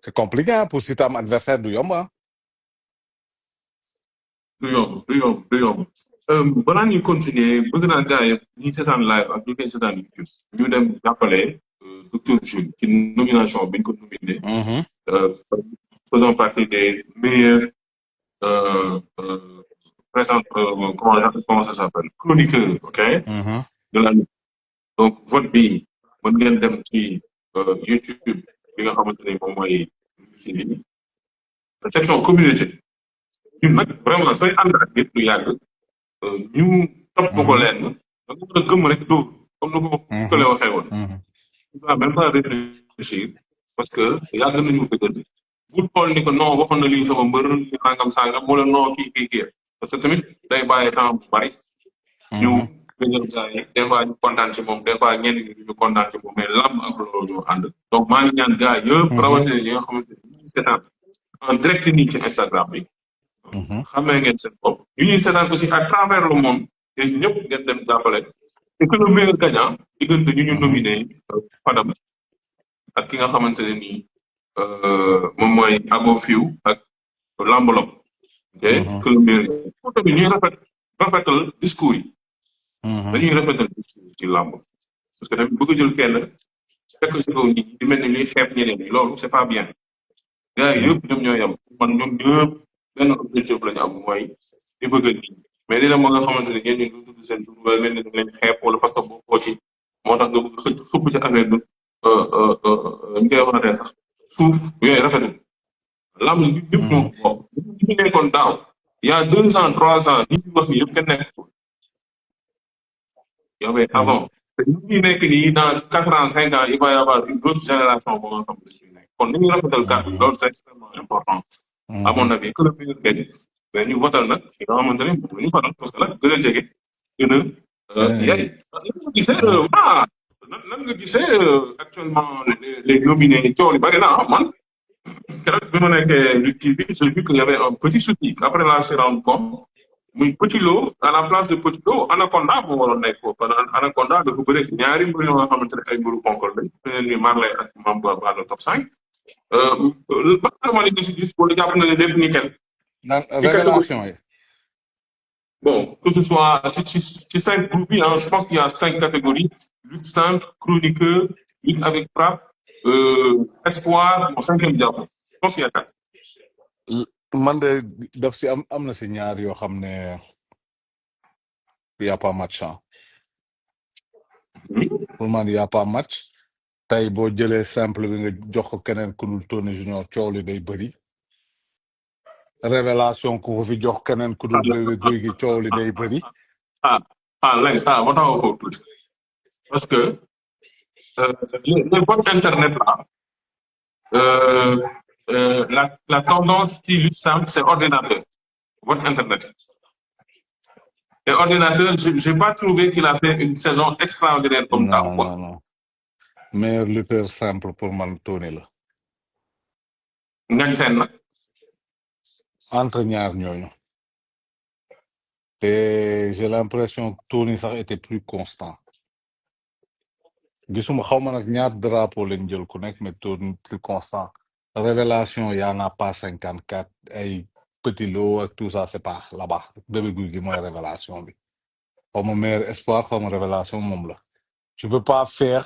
c'est compliqué pour Siteu am adversaire du yomb du yomb du yomb du yomb balaa ñuy continuer bëgg naa gars yi ñi seetaan live ak ñi koy seetaan YouTube ñu dem jàppale docteur Jules ci nomination bi ñu ko nominé Mhm, faisant partie des meilleurs présent comment ça s'appelle chroniqueurs ok mhm, de la donc vote bi mën ngeen dem ci YouTube bi nga xamante ne moom mooy ci section communauté ñun nag vraiment sooy ànd ak nit lu yàgg ñu topp ko mhm, leen da nga mën a gëm rek dóor comme ni ko kële mhm, waxee woon mhm, tu vas même pas réfléchir parce que yàgg nañu ko dëgg bul xool ni que non waxoon na lii sama mbër li nangam sangam moo leen non kii parce que tamit day bàyyi temps bu bari ñu mhm, gënal gars yi des fois ñu kontaan ci moom des fois ñenn ñi ñu kontaan ci moom mais lamb ak loolu ñoo ànd donc maa ngi ñaan gars yëpp mhm, rawatina ñi nga xamante ne ñu ngi seetaan en direct nii ci Instagram bi mhm, xamee ngeen seen bopp ñu ñuy seetaan aussi à travers le monde te ñëpp ngeen dem jàppale et que le meilleur gagnant diggante ñu mhm, nominé Fadam ak ki nga xamante ne nii moom mooy Abo Fiw ak Lambolom ok mhm, que le meilleur pour tamit ñuy rafetal discours yi mhm, dañuy rafetal discours yi ci làmb parce que tamit bëgg a jël kenn fekk si kaw nit ñi di mel ni liy xeeb ñeneen ñi loolu c'est pas bien gars yi yëpp ñoom ñoo yem man ñoom ñëpp benn objectif la ñu am mooy di bëgg nit ñi mais dina ma nga xamante ne ñeen ñi du tudd seen tur wala mel ni da leen xeeb wala parce que bokkoo ci moo tax nga bëgg xëpp ci affaire bi ñu koy waxatee sax suuf yooyu rafetul làmb ji ñëpp ñoo mhm, ko bokk ñu nekkoon daaw il y a 2 ans 3 ans ñi ci wax ni yëpp kenn nekk yow mais mhm, avant te ñu ngi nekk nii dans 4 ans 5 ans il va y avoir une autre génération boo nga xam ne dañuy nekk kon ni ñu rafetal kàddu yi mhm, loolu c'est extrêmement important à mon mhm, avis que le meilleur gagne mais ñu votal nag ki nga xamante ne moom la ñu faral parce que nag gën a jege gën a yaay nan nga gisee voilà nan nga gisee actuellement les nominés coow li bari na ah man keroog bi ma nekkee Lutte TV j'ai vu qu'il y avait un petit souci après la s'est rendu compte muy Petit Lo à la place de Petit Lo Anaconda moo waroon nekk foofu parce que Anaconda dafa bëre ak ñaari mbir yoo nga xamante ne ay mbiru ponkal lañ ne ni Marley ak Mamba Ba le top 5 ba vraiment li gis wala jàpp na ne lépp nickel Nan ci catégorie révélation yi bon que ce soit ci 5 groupes yi je pense qu'il y a 5 catégories lutte simple chroniqueur lutte avec frappe espoir bon 5e jàpp je pense qu'il y a 4. man de daf si am na si ñaar yoo xam ne y a pas match ah pour man y a pas match tey boo jëlee simple bi nga jox ko keneen ku dul Tony Junior coow li day bëri révélation ku ko fi jox keneen ku dul Bébé Guy gi coow li day bëri ah léegi ça moo tax ko tuuti parce que les votes internet là la tendance ci lutte simple c'est ordinateur vote internet et ordinateur j'ai pas trouvé qu'il a fait une saison extraordinaire comme daaw non quoi non non meilleur lutteur simple pour man Tony la ngañ seen nag entre ñaar ñooñu te j'ai l'impression que Tony sax était plus constant gisuma xaw ma nag ñaar drapeau lañ jël ku nekk mais Tony plus constant révélation y en a pas 54 ay Petit Lo ak tout ça c'est pas là-bas Bébé Guy gi mooy révélation bi xaw ma meilleur espoir xaw ma révélation moom la tu peux pas faire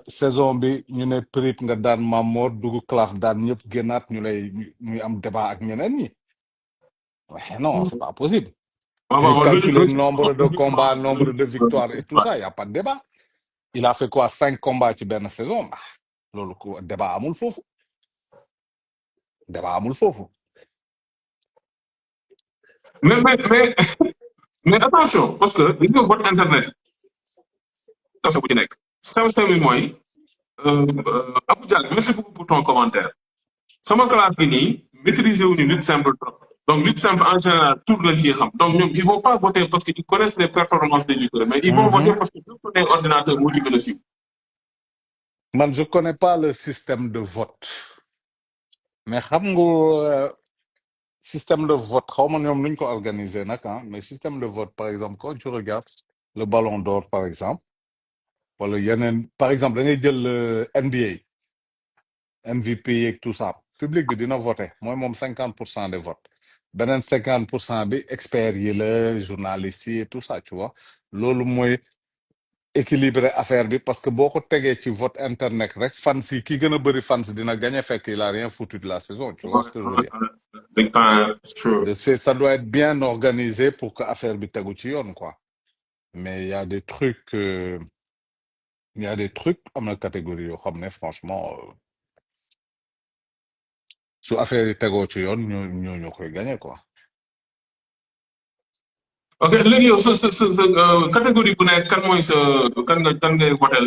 saison bi ñu ne prip nga daan Mamor dugg claf daan ñëpp génnaat ñu lay ñuy am débat ak ñeneen ñi ouais non c'est pas possible tu calcules nombre de combats nombre de victoires et tout ça y a pas de débat il a fait quoi 5 combats ci benn saison ah loolu ko débat amul foofu débat amul foofu mais attention parce que gis nga vote internet tasa bu ci nekk sew bi mooy Abou Diak merci beaucoup pour ton commentaire sama classe gi nii maîtriser wuñu lutte simple trop donc lutte simple en général tout lañ ciy xam donc ñoom ils vont pas voter parce que ils connaissent les performances des lutteurs mais ils vont voter parce que tout ne ordinateur moo ci gën a siiw man je connais pas le système de vote mais xam nga système de vote xaw ma ñoom nuñ ko organiser nag ah mais système de vote par exemple quand tu regardes le Ballon d'Or par exemple wala yeneen par exemple da ngay jël NBA MVP et tout ça public bi dina voter mooy moom 50% des votes beneen 50% bi experts yi la journalistes yi et tout ça tu vois loolu mooy équilibrer affaire bi parce que boo ko tegee ci vote internet rek fans yi ki gën a bëri fans dina gagner fekk il a rien foutu de la saison tu vois ce que je veux dire Big time, it's true. de ce fait ça doit être bien organisé pour que affaire bi tegu ci yoon quoi mais il y a des trucs am na catégorie yoo xam ne franchement su affaire yi tegoo ci yoon ñoo koy gagner quoi Ok, léegi yow sa catégorie bu nekk kan mooy sa kan ngay votel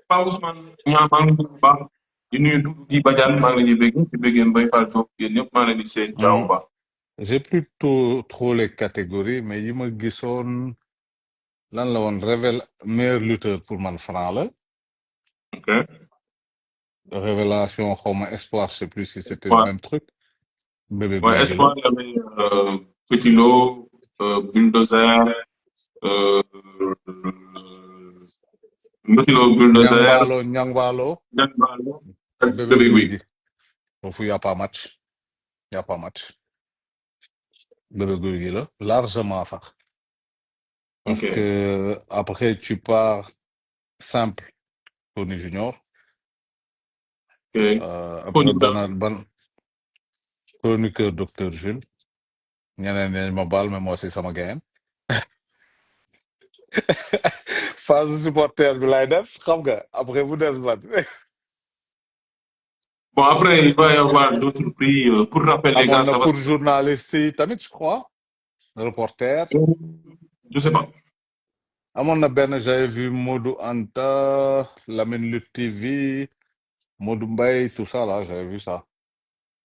Pa Ousmane ñaa maa ngi bu baax di nuyu Doudou Guy Badiane maa ngi leen di bégg di béggeen Mbaye Fall Diop yéen ñëpp maa ngi leen di seen jaaw ba j'ai plus trop les catégories mais yi ma gisoon lan la woon meilleur lutteur pour man Franc la ok révélation xawma espoir je sais plus si c'était le même truc bébé ouais guy gi la espoir il y avait Petit Lo Bulldozer Petit Lo Bulldozer Ñangbaalo Ñang Baalo ak bébé Bébé guy Guy gi foofu y a pas match bébé guy gi la largement sax parce ok que après tu pars simple Tony Junior ok après ban chroniqueur docteur Jules ñeneen ñi ma baal mais moi c'est sama gayen phase supporter bi lay def xam nga après bu des bat bon après il va y avoir d'autres prix pour rappel les amoon gars na ça va pour journaliste yi tamit je crois reporter je sais pas amoon na benn j'avais vu Modou Anta Lamine Lutte TV Modou Mbaye tout ça là j'avais vu ça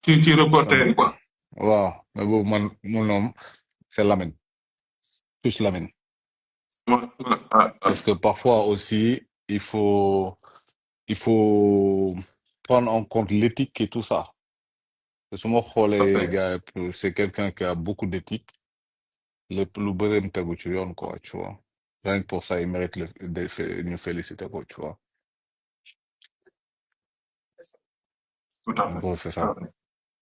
ci reporter quoi waaw mais boobu man moom c'est Lamine plus Lamine parce que parfois aussi il faut prendre en compte l'éthique et tout ça su ma xoolee gars c'est quelqu'un qui a beaucoup d'éthique lépp lu bëreem tegu ci yoon quoi tu vois rien que pour ça il mérite ñu féliciter ko tu vois tout à fait bon c'est ça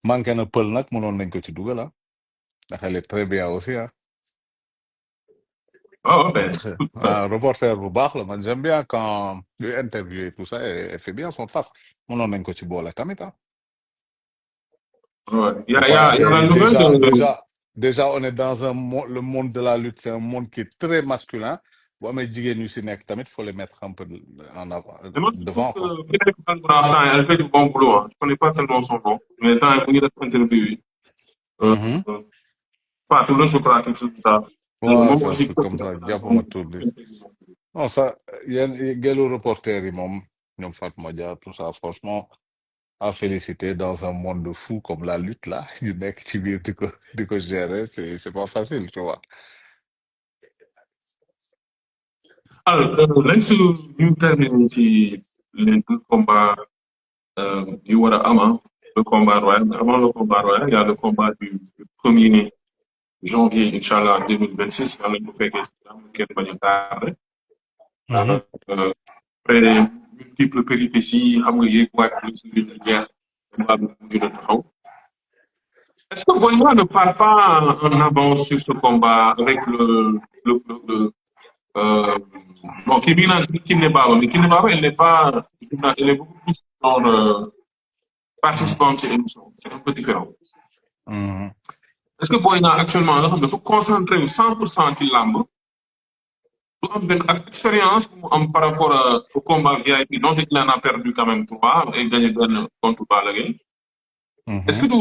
manqué na pël nag mënoon nañ ko ci dugal ah ndax elle est très bien aussi ah oh ben reporter bu baax la man j'aime bien quand lui interview et tout ça elle fait bien son taf mënoon nañ ko ci boole tamit ah ouais il y a la nouvelle déjà on est dans le monde de la lutte c'est un monde qui est très masculin bu amee jigéen yu si nekk tamit faut les mettre un peu en avant devant quoi elle fait du bon boulot hein. Je connais pas tellement son nom mais dans bu ñu def interview yi Fatou la je crois quelque chose comme ça ouais c'est un truc comme ça jàppuma tur bi non ça yéen gelu reporter yi moom ñoom Fatma Dia tout ça franchement à féliciter dans un monde de fou comme la lutte là ñu nekk ci biir di ko gérer c'est pas facile tu vois alors lañ si ñu terminer ci les deux combats yu war a am le combat royal mais avant le combat royal il y a le combat du 1er janvier inchallah 2026 yàlla ñu fekkee si am kenn bañ a tardé après multiples péripéties xam nga yéeg waaj lu si biir jeex combat bi mujj na taxaw est-ce que Boy Niang ne part pas en avance sur ce combat avec le bon kii bi naan Kiné Baba mais Kiné Baba elle n'est pas elle est beaucoup plus genre participante ci émission c'est un peu différent est-ce que Boy Niang actuellement nga xam dafa concentré wu 100% ci làmb du am benn ak expérience bu mu am par rapport au combat VIP dont il en a perdu quand même 3 et gagné benn contre Balla Gaye est-ce que du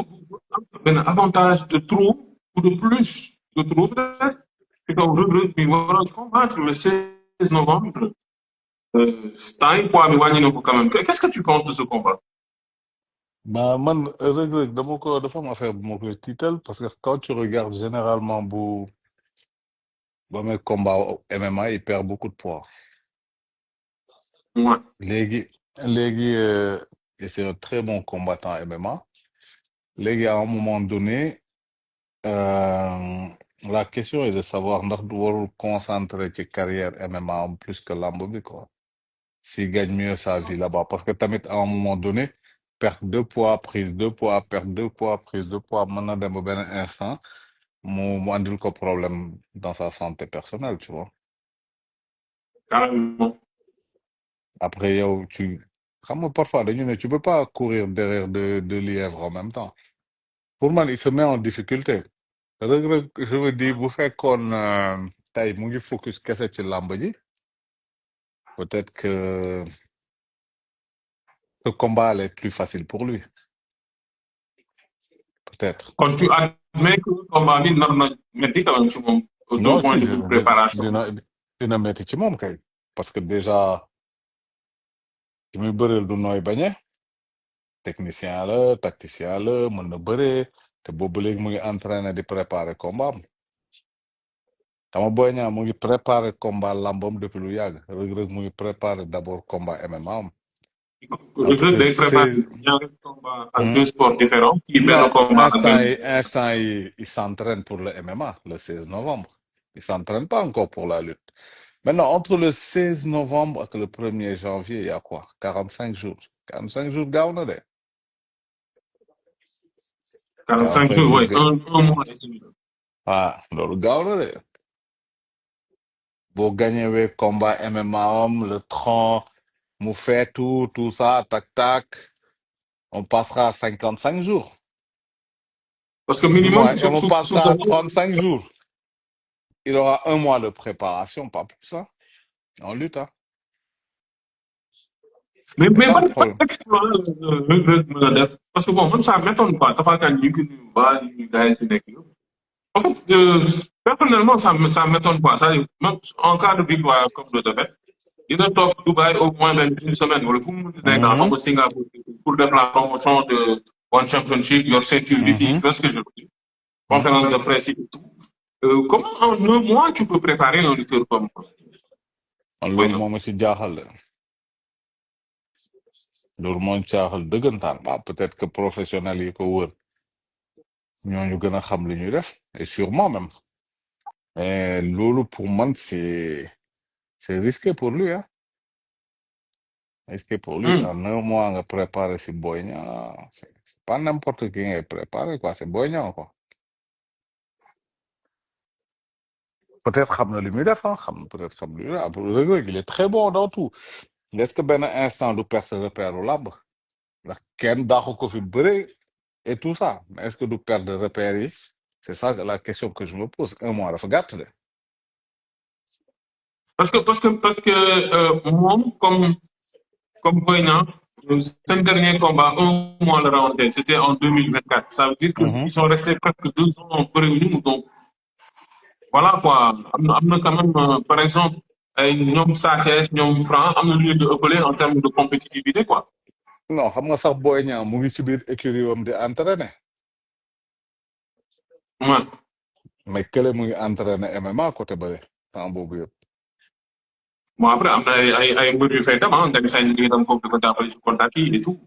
am benn avantage de trop ou de plus de trop peut-être que Reug Reug bi war a combattre le 16 novembre temps yi poids bi wàññi na ko quand même qu'est-ce que tu penses de ce combat bah man Reug Reug dafa am affaire bu ma koy tiital parce que quand tu regardes généralement bu amee combat MMA il perd beaucoup de poids ouais léegi et c'est un très bon combattant MMA léegi à un moment donné la question est de savoir ndax du warul concentrer ci carrière MMA en plus que lamb bi quoi s'il gagne mieux sa vie là-bas parce que tamit à un moment donné perte de poids prise de poids perte de poids prise de poids mën na dem ba benn instant mu andil ko problème dans sa santé personnelle, tu vois. Carrément. Après yow xam nga parfois dañu ne tu peux pas courir derrière deux lièvres en même temps. Pour man il se met en difficulté. Reug Reug je me dis bu fekkoon tey mu ngi focus kese ci làmb ji peut-être que le combat allait être plus facile pour lui peut-être. Quand tu admets que le combat bi nar na métti quand même ci moom Non d'un point si de vue préparation. dina metti ci moom kay parce que déjà ki muy bëreel du nooy bañe technicien la tacticien la mën na bëree te boobu léegi mu ngi entraîné di préparer combat am tama Boy Niang mu ngi préparer combat lambam depuis lu yàgg Reug Reug mu ngi préparer d'abord combat MMA am Reug Reug day préparer ñaari combat ak deux sports différents. kii benn non combat ak instant yi il s'entraîne pour le MMA le 16 novembre il s'entraîne pas encore pour la lutte maintenant entre le 16 novembre ak le 1er janvier il y a quoi 45 jours 45 jours gaaw na de 45 jours ouais un mois et demi. ah loolu gaaw na de boo gagné wee combat MMA am le 30 mu fait tout ça tac tac on passera à 55 jours Parce que minimum on passera à 35 jours il aura un mois de préparation pas plus hein en lutte hein. mais pas de ban problème exploit Reug Reug mën a def parce que bon man ça m'étonne pas Tapha Kane ñu ngi nuyu ba ñu gars yi ci nekk yëpp en fait personnellement ça m'étonne pas c'est-à-dire même en cas de victoire comme de défaite dina toog Dubaï au moins une semaine wala fu mu munti nekk xam nga Singapour pour def la promotion de One Championship yor ceinture bi fii tu vois ce que je veux dire conférence de presse et tout comment en un mois tu peux préparer un lutteur comme loolu moo ma ci jaaxal loolu moo ci jaaxal dëggantaan ba peut-être que professionnels yi ko wër ñooñu gën a xam li ñuy def et sûrement même mais loolu pour man c'est risqué pour lui hein risqué pour lui en un mois nga préparer si Boy Niang c'est pas n'importe qui ngay préparer quoi c'est Boy Niang quoi peut-être xam na li muy def hein peut-être xam li Reug Reug il est très bon dans tout est-ce que benn instant du perte repère u làmb ndax kenn daaxu ko fi bëre et tout ça mais est-ce que du perte de repère yi c'est ça la question que je me pose un mois dafa gàtt de parce que moom comme Boy Niang seen dernier combat un mois la rawante c'était en 2024 ça veut dire que ils sont restés presque 2 ans bëriwuñu donc voilà quoi am na quand même par exemple ay ñoom Sa Thiès ñoom Franc am na lu leen di ëppale en termes de compétitivité quoi. non xam nga sax Boy Niang mu ngi ci biir écurie am di entraîner. Ouais. mais kële mu ngi entraîner MMA côté bële temps boobu yëpp. bon après am na ay mbër yu fay dem ah nga gis ay ngi dem foofu di ko jàppale ci contact yi et tout.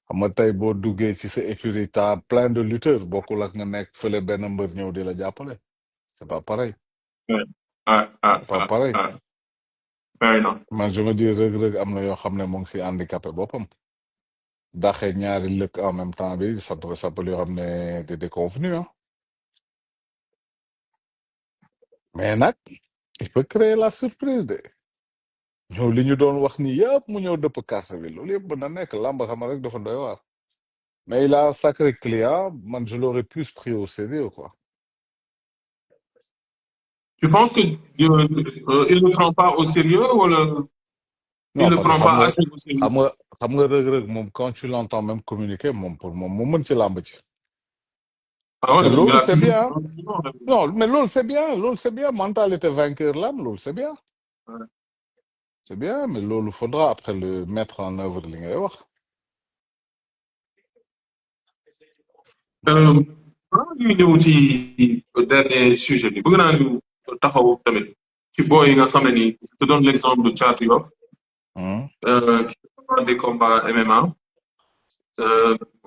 xam nga tey boo duggee ci sa écurie t'as plein de lutteurs bokkul ak nga nekk fële benn mbër ñëw di la jàppale c'est pas pareil. c'est pas pareil. non. man je me dis Reug Reug am na yoo xam ne mu ngi si handicapé boppam. daxe ñaari lëkk en même temps bi ça peut lui ramener des déconvenus hein. mais nag il peut créer la surprise de ñëw li ñu doon wax ni yëpp mu ñëw dëpp carte bi loolu yëpp mën na nekk làmb xam rek dafa doy waar mais il a un sacré client man je l'aurais plus pris au sérieux quoi. tu penses que il ne prend pas au sérieux wala il ne prend pas assez au sérieux. xam nga Reug Reug moom quand tu l'entends même communiquer moom pour moom mu mën ci làmb ci. loolu c'est bien non mais loolu c'est bien mentalité vainqueur l'âme loolu c'est bien. c'est bien mais loolu faudra après le mettre en œuvre li ngay wax. ñu ñëw ci dernier sujet bi bëgg naa ñu taxaw tamit ci boy yi nga xam ne nii je te donne l'exemple de Thiatou Yoff qui des combats MMA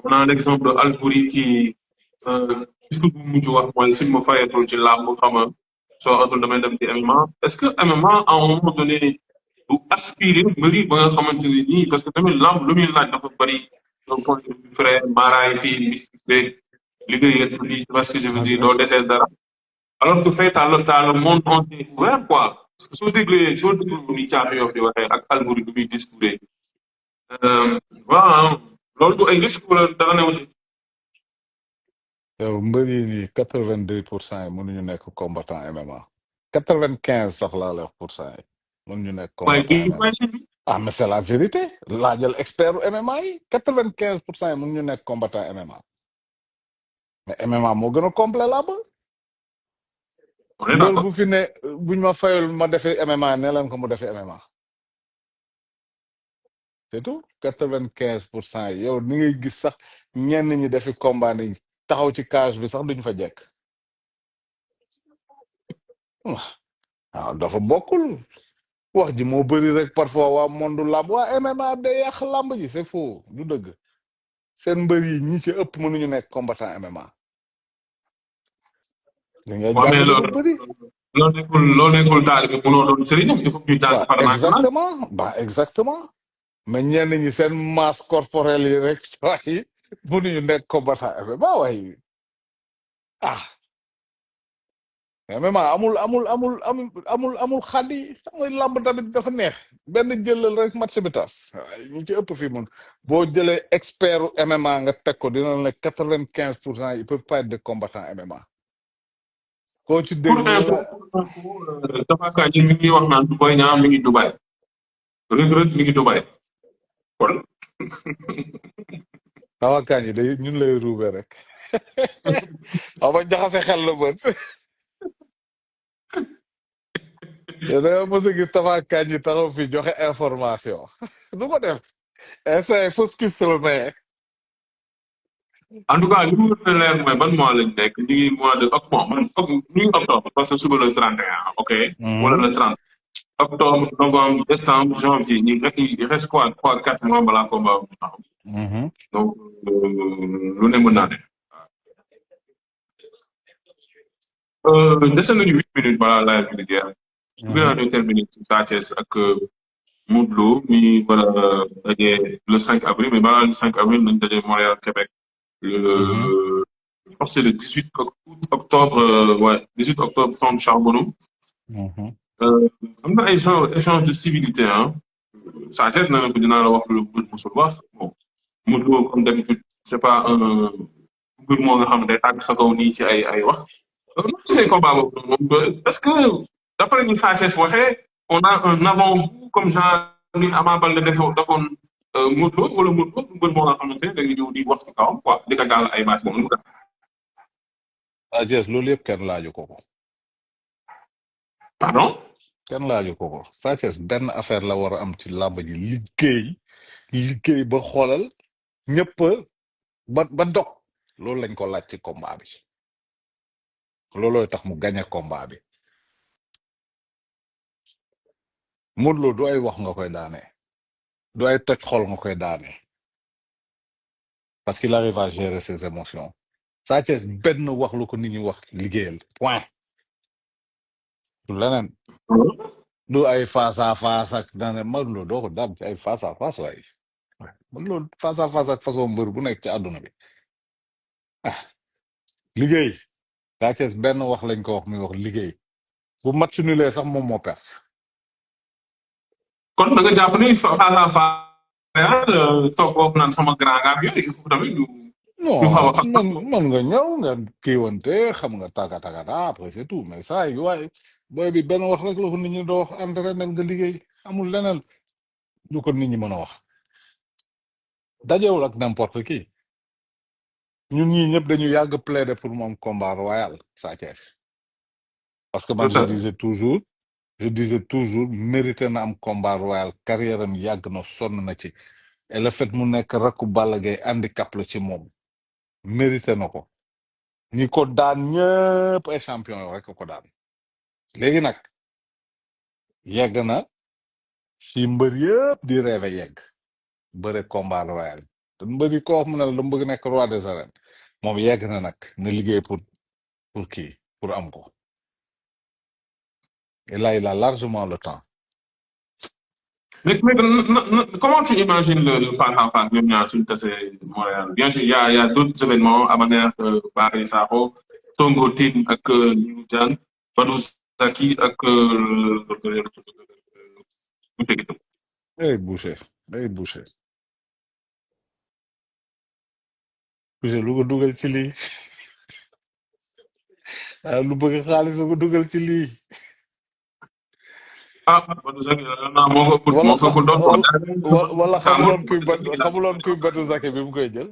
on a l'exemple de Albouri qui discours bu mujj wax mooy suñ ma fayeetul ci làmb xam nga soo atul damay dem ci MMA est-ce que MMA à un moment donné du aspirer mbëri ba nga xamante ne nii parce que tamit lamb lu muy laaj dafa bëri un point de vue frère maaraay fii mystique beeg liggéeyat lii parce que je veux dire doo desee dara alors que fay t'as le monde entier ouvert quoi parce que soo déglu ni Thiatou Yoff di waxee ak Almouri du muy discouré voilà loolu du ay risque wala dara ne aussi yow mbër yi nii 82% yi mënuñu nekk combattant MMA 95 sax laa lay wax pour cent yi mënuñu nekk waaye combattant kii MMA ah mais c'est la vérité laajal expert MMA yi 95% yi mënuñu nekk combattant MMA mais MMA moo gën a complet laa ba on est mbër d'accord bu fi ne buñ ma fayul ma defi MMA ne leen ko mu defi MMA c'est tout 95% yi yow ni ngay gis sax ñenn ñi defi combat ni taxaw ci cage bi sax duñ fa jekk waaw dafa bokkul wax ji moo bëri rek parfois waa monde làmb waa MMA day yàq làmb ji c'est faux du dëgg seen mbër yi ñi ci ëpp mënuñu nekk combattant MMA da ngay waaw jàng mais dafa bëri loo nekkul taalibe mënoo doon sëriñam il faut que ñu jàng waaw par national exactement mais ñenn ñi seen masse corporelle yi rek saa yi mënuñu nekk combattant MMA waaye ah MMA amul xaddi xam nga làmb tamit dafa neex benn jëlal rek match bi tas waaye ñu ci ëpp fii mun boo jëlee expertu MMA nga teg ko dina la 95% ils peuvent pas être des combattants MMA koo ci dégg pour mu ne info la Tapha Kandji mi ngi wax naan Boy Niang mi ngi Dubaï Reug Reug mi ngi Dubaï kon tawakaan yi day ñun lay ruube rek xaw ma jaxase xel la bët te danga mës a gis tawakaan yi taxaw fi joxe information du ko def essai fausse piste la maye en tout cas li mu gën a leer mooy ban mois lañ nekk ñu ngi mois de octobre man ñu ngi octobre parce que suba le 31 ok wala le 30 octobre novembre décembre janvier ñu rek il reste quoi 3 4 mois balaa combat bu taxaw donc lu ne mën naa ne dese nañu 8 minutes balaa live bi di jeex bëgg naa ñu terminer ci Sa Thiès ak Modou Lo mi war a daje le 5 avril mais balaa le 5 avril nañ daje Montréal Québec je pense que c'est le 18 octobre ouais 18 octobre centre Charbonneau am na ay échange de civilité ah Sa Thiès nee na ko dinaa la wax lu bët musul wax bon Modou Lo comme d'habitude c'est pas un mbir moo nga xam ne day tàgg sa kaw nii ci ay wax c'est combat boobu moom parce que d'après ni Sa Thiès waxee on a un avant-goût comme genre ni Ama Baldé defoon Modou Lo wala Modou Lo mbir moo nga xamante ne da nga ñëw di wax ci kawam quoi di ko daal ay match moom ah Jess loolu yëpp kenn laaju ko ko pardon kenn laaju ko ko Sa Thiès benn affaire la war a am ci làmb ji liggéey ba xoolal ñëpp ba dog loolu lañ ko laaj ci combat bi loolooy tax mu gagné combat bi Modou Lo du ay wax nga koy daanee du ay toj xol nga koy daanee parce qu'il arrive à gérer ses émotions Sa Thiès benn wax lu ko nit ñi wax liggéeyal point du leneen du ay face à face ak daane Modou Lo doo ko daan ci ay face à face waaye Modou Lo face à face ak façon mbër bu nekk ci àdduna bi ah liggéey Sa Thiès benn wax lañ ko wax muy wax liggéey bu match nulé sax moom moo perte kon da nga jàpp ni face à face toog foofu naan sama grand gars yooyu il faut tamit ñu xaw a non man nga ñëw nga kiiwante xam nga tàggatagata après c'est tout mais saa yi waaye booy bi benn wax rek la ko nit ñi doo wax entraîné nga liggéey amul leneen lu ko nit ñi mën a wax dajewul ak n'importe qui ñun ñii ñëpp dañu yàgg plaider pour moom combat royal Sa Thiès parce que man je disais toujours mérité na am combat royal carrière am yàgg na sonn na ci et le fait mu nekk rakku Balla Gaye handicap la ci moom mérité na ko ñi ko daan ñëpp ay champion yo rek ko daan léegi nag yegg na si mbër yëpp di rêve yegg bëre combat royal te mbër yi ko wax mu ne la dama bëgg nekk roi des arènes moom yegg na nag na liggéey pour kii pour am ko et là il a largement le temps Comment tu imagines le face à face ñoom ñaar suñu tasee Montréal? Bien sûr, il y a d'autres événements à manière Barry Sakho, Tongo Tine ak Liu Diane, Badou Zaki ak Hey Boucher, hey Boucher, Boucher lu ko dugal ci lii lu bëgg xaalis lu ko dugal ci lii ah Badou Zaki naa wala moo ko doon ko wala xamul xamuloon kuy batu Zaki bi mu koy jël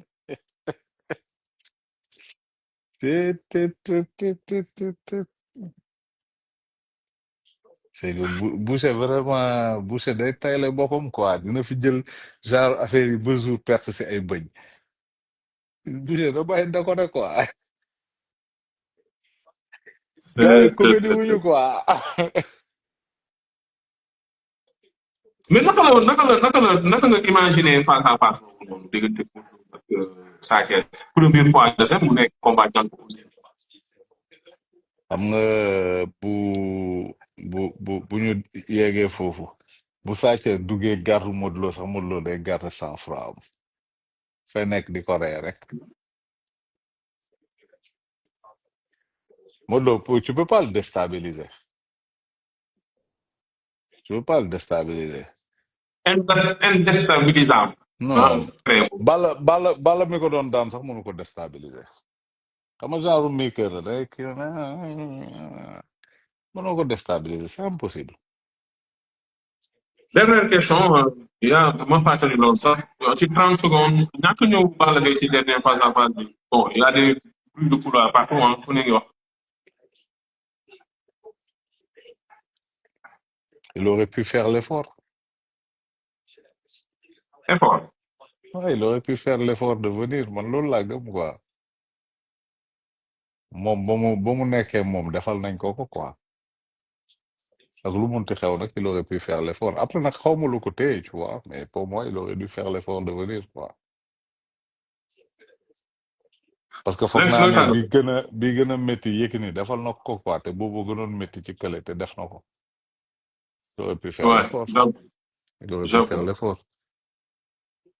te c'est que Boucher vraiment Boucher day tayle boppam quoi dina fi jël genre affaire yi ba jour perte si ay bëñ Boucher da bàyyi da ko ne quoi gars yi comédie wuñu quoi mais naka nga imaginer face à face boobu noonu diggante Modou Lô ak Sa Thiès première fois de mu nekk combat jànk aussi. xam nga bu ñu yeggee foofu bu sàccee duggee garde Modou Lô sax Modou Lô day garde 100 francs am fay nekk di ko rey rek Modou Lô tu peux pas le déstabiliser tu peux pas le déstabiliser Indéstabilisable. non bala mi ko doon daan sax mënu ko déstabiliser xam nga genre maker la day kii mënoo ko déstabiliser c'est impossible Dernière question, ma fàttali loolu sax ci 30 secondes ñàkk ñëw Balla Gaye ci dernière phase à phase bi bon il y a des bruits de couloir partout ah ku ne ngi wax il aurait pu faire l'effort effort. ouais, il aurait pu faire l'effort de venir man loolu laa gëm quoi moom ba mu nekkee moom defal nañ ko quoi ak lu munti xew nag il aurait pu faire l'effort après nag xawma lu ko téye tu vois mais pour moi il aurait dû faire l'effort de venir quoi parce que foog naa ne bi gën a métti Yékini defal na ko quoi te boobu gënoon métti ci kële te def na ko il aurait pu faire l'effort il aurait pu faire l'effort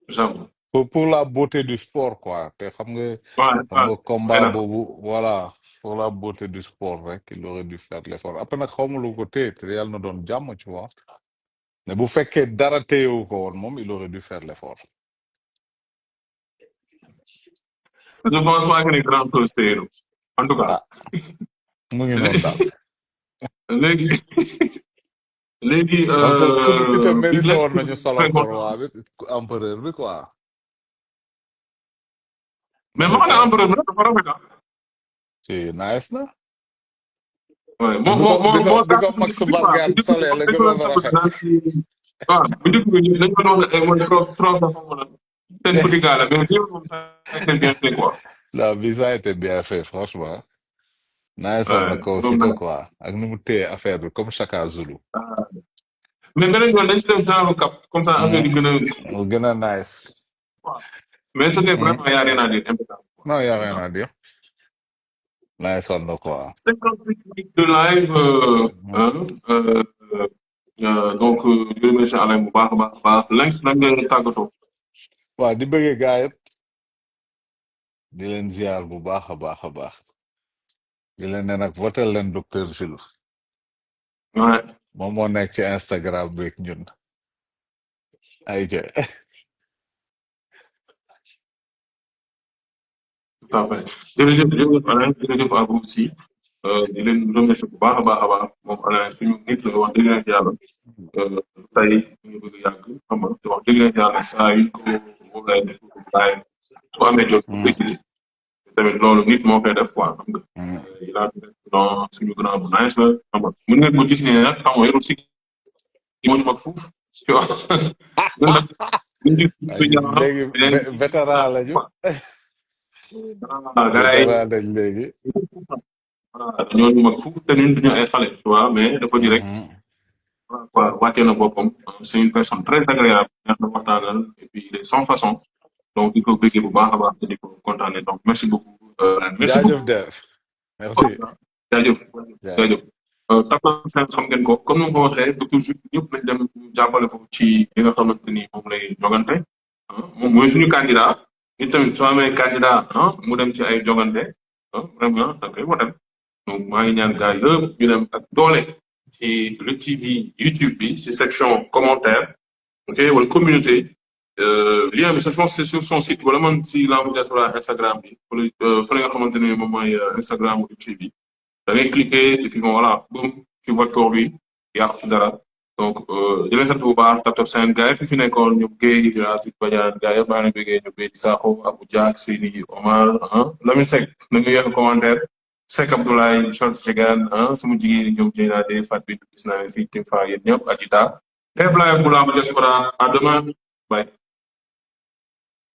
j'avoue pour la beauté du sport quoi te xam nga combat boobu voilà pour la beauté du sport rek il aurait dû faire l'effort après nag xawma lu ko téye te yàlla na doon jàmm tu vois mais bu fekkee dara téyewu ko woon moom il aurait dû faire l'effort je pense pas que ne grand chose téye en tout cas mu ngi noonu daal léegi parce que Coly Cité mérité woon nañu solo ko roi bi empereur bi quoi mais ma xam ne empereur bi dafa rafet si nice na moo bi ko Max Mbargane solee la gënoon a rafet waaw bu njëkk bi dañ ko doon mooy trop seen petit gars la mais moom ça a été bien fait quoi. la bi ça a été bien fait franchement nice na ko Cité quoi ak ni mu téye affaire bi comme Chaka Zulu mais beneen yoon dañ si def genre cap comme ça affaire yi gën a nice mais c'était vraiment y a rien à dire impeccable. non y a rien à dire nice na quoi 58 minutes de live donc di remercier Alain bu baax a baax Lenx nag nga tàggatoo. waaw di bëggee gaa yëpp di leen ziar bu baax a baax di leen ne nag votel leen docteur Jules moom moo nekk ci Instagram beeg ñun ay jë tout à fait jërëjëf Alain jërëjëf à vous aussi di leen remercier bu baax a baax moom Alain suñu nit la wax dëgg yàlla tey ñu bëgg yàgg xam nga te wax dëgg yàlla saa yu ko wóoree def ko bàyyi su amee jot bu décidé tamit loolu nit moo koy def quoi xam nga il a non suñu grand bu nice la xam nga mën ngeen ko gis ne nag xam nga yorul si moo ñu mag fuuf tu vois léegi vétéran lañu gars dañ léegi ñoo ñu mag fuuf te ñun duñu ay xale tu vois mais dafa di rek quoi wàccee na boppam c'est une personne très agréable neex na waxtaanal et puis il est sans façon donc di ko bëggee bu baax a baax di ko kontaanee donc merci beaucoup merci beaucoup merci jaajëf Tapha Sène xam ngeen ko comme ni ma ko waxee que toujours ñëpp nañ dem ñu jàppale ko ci li nga xamante ni moom lay jogante moom mooy suñu candidat ni tamit soo amee candidat mu dem ci ay jogante vraiment da koy wotal donc maa ngi ñaan gars yëpp ñu dem ak doole ci Lutte TV YouTube bi ci section commentaire ok wala communauté lien bi je pense c'est sur son site wala man si Lamb Diaspora Instagram bi wala fa nga xamante ni moom mooy Instagram Lutte TV da ngay cliquer et puis bon voilà boum tu vois tour bi yàqu ci dara donc di leen sant bu baax Tapha Sène gars yi fi nekkoon ñoom Guèye di la Tuc Badiane gars yëpp maa ngi leen bëggee ñoom Béy Sakho Abou Diak Seyni Omar Lamine Seck na nga yéex commentaire Seck Abdoulaye Chol Chegan sama jigéen ñi ñoom Dieyna de Fat bi gis naa ne fii Tim Fa yéen ñëpp Adita def live bu Lamb Diaspora à demain bye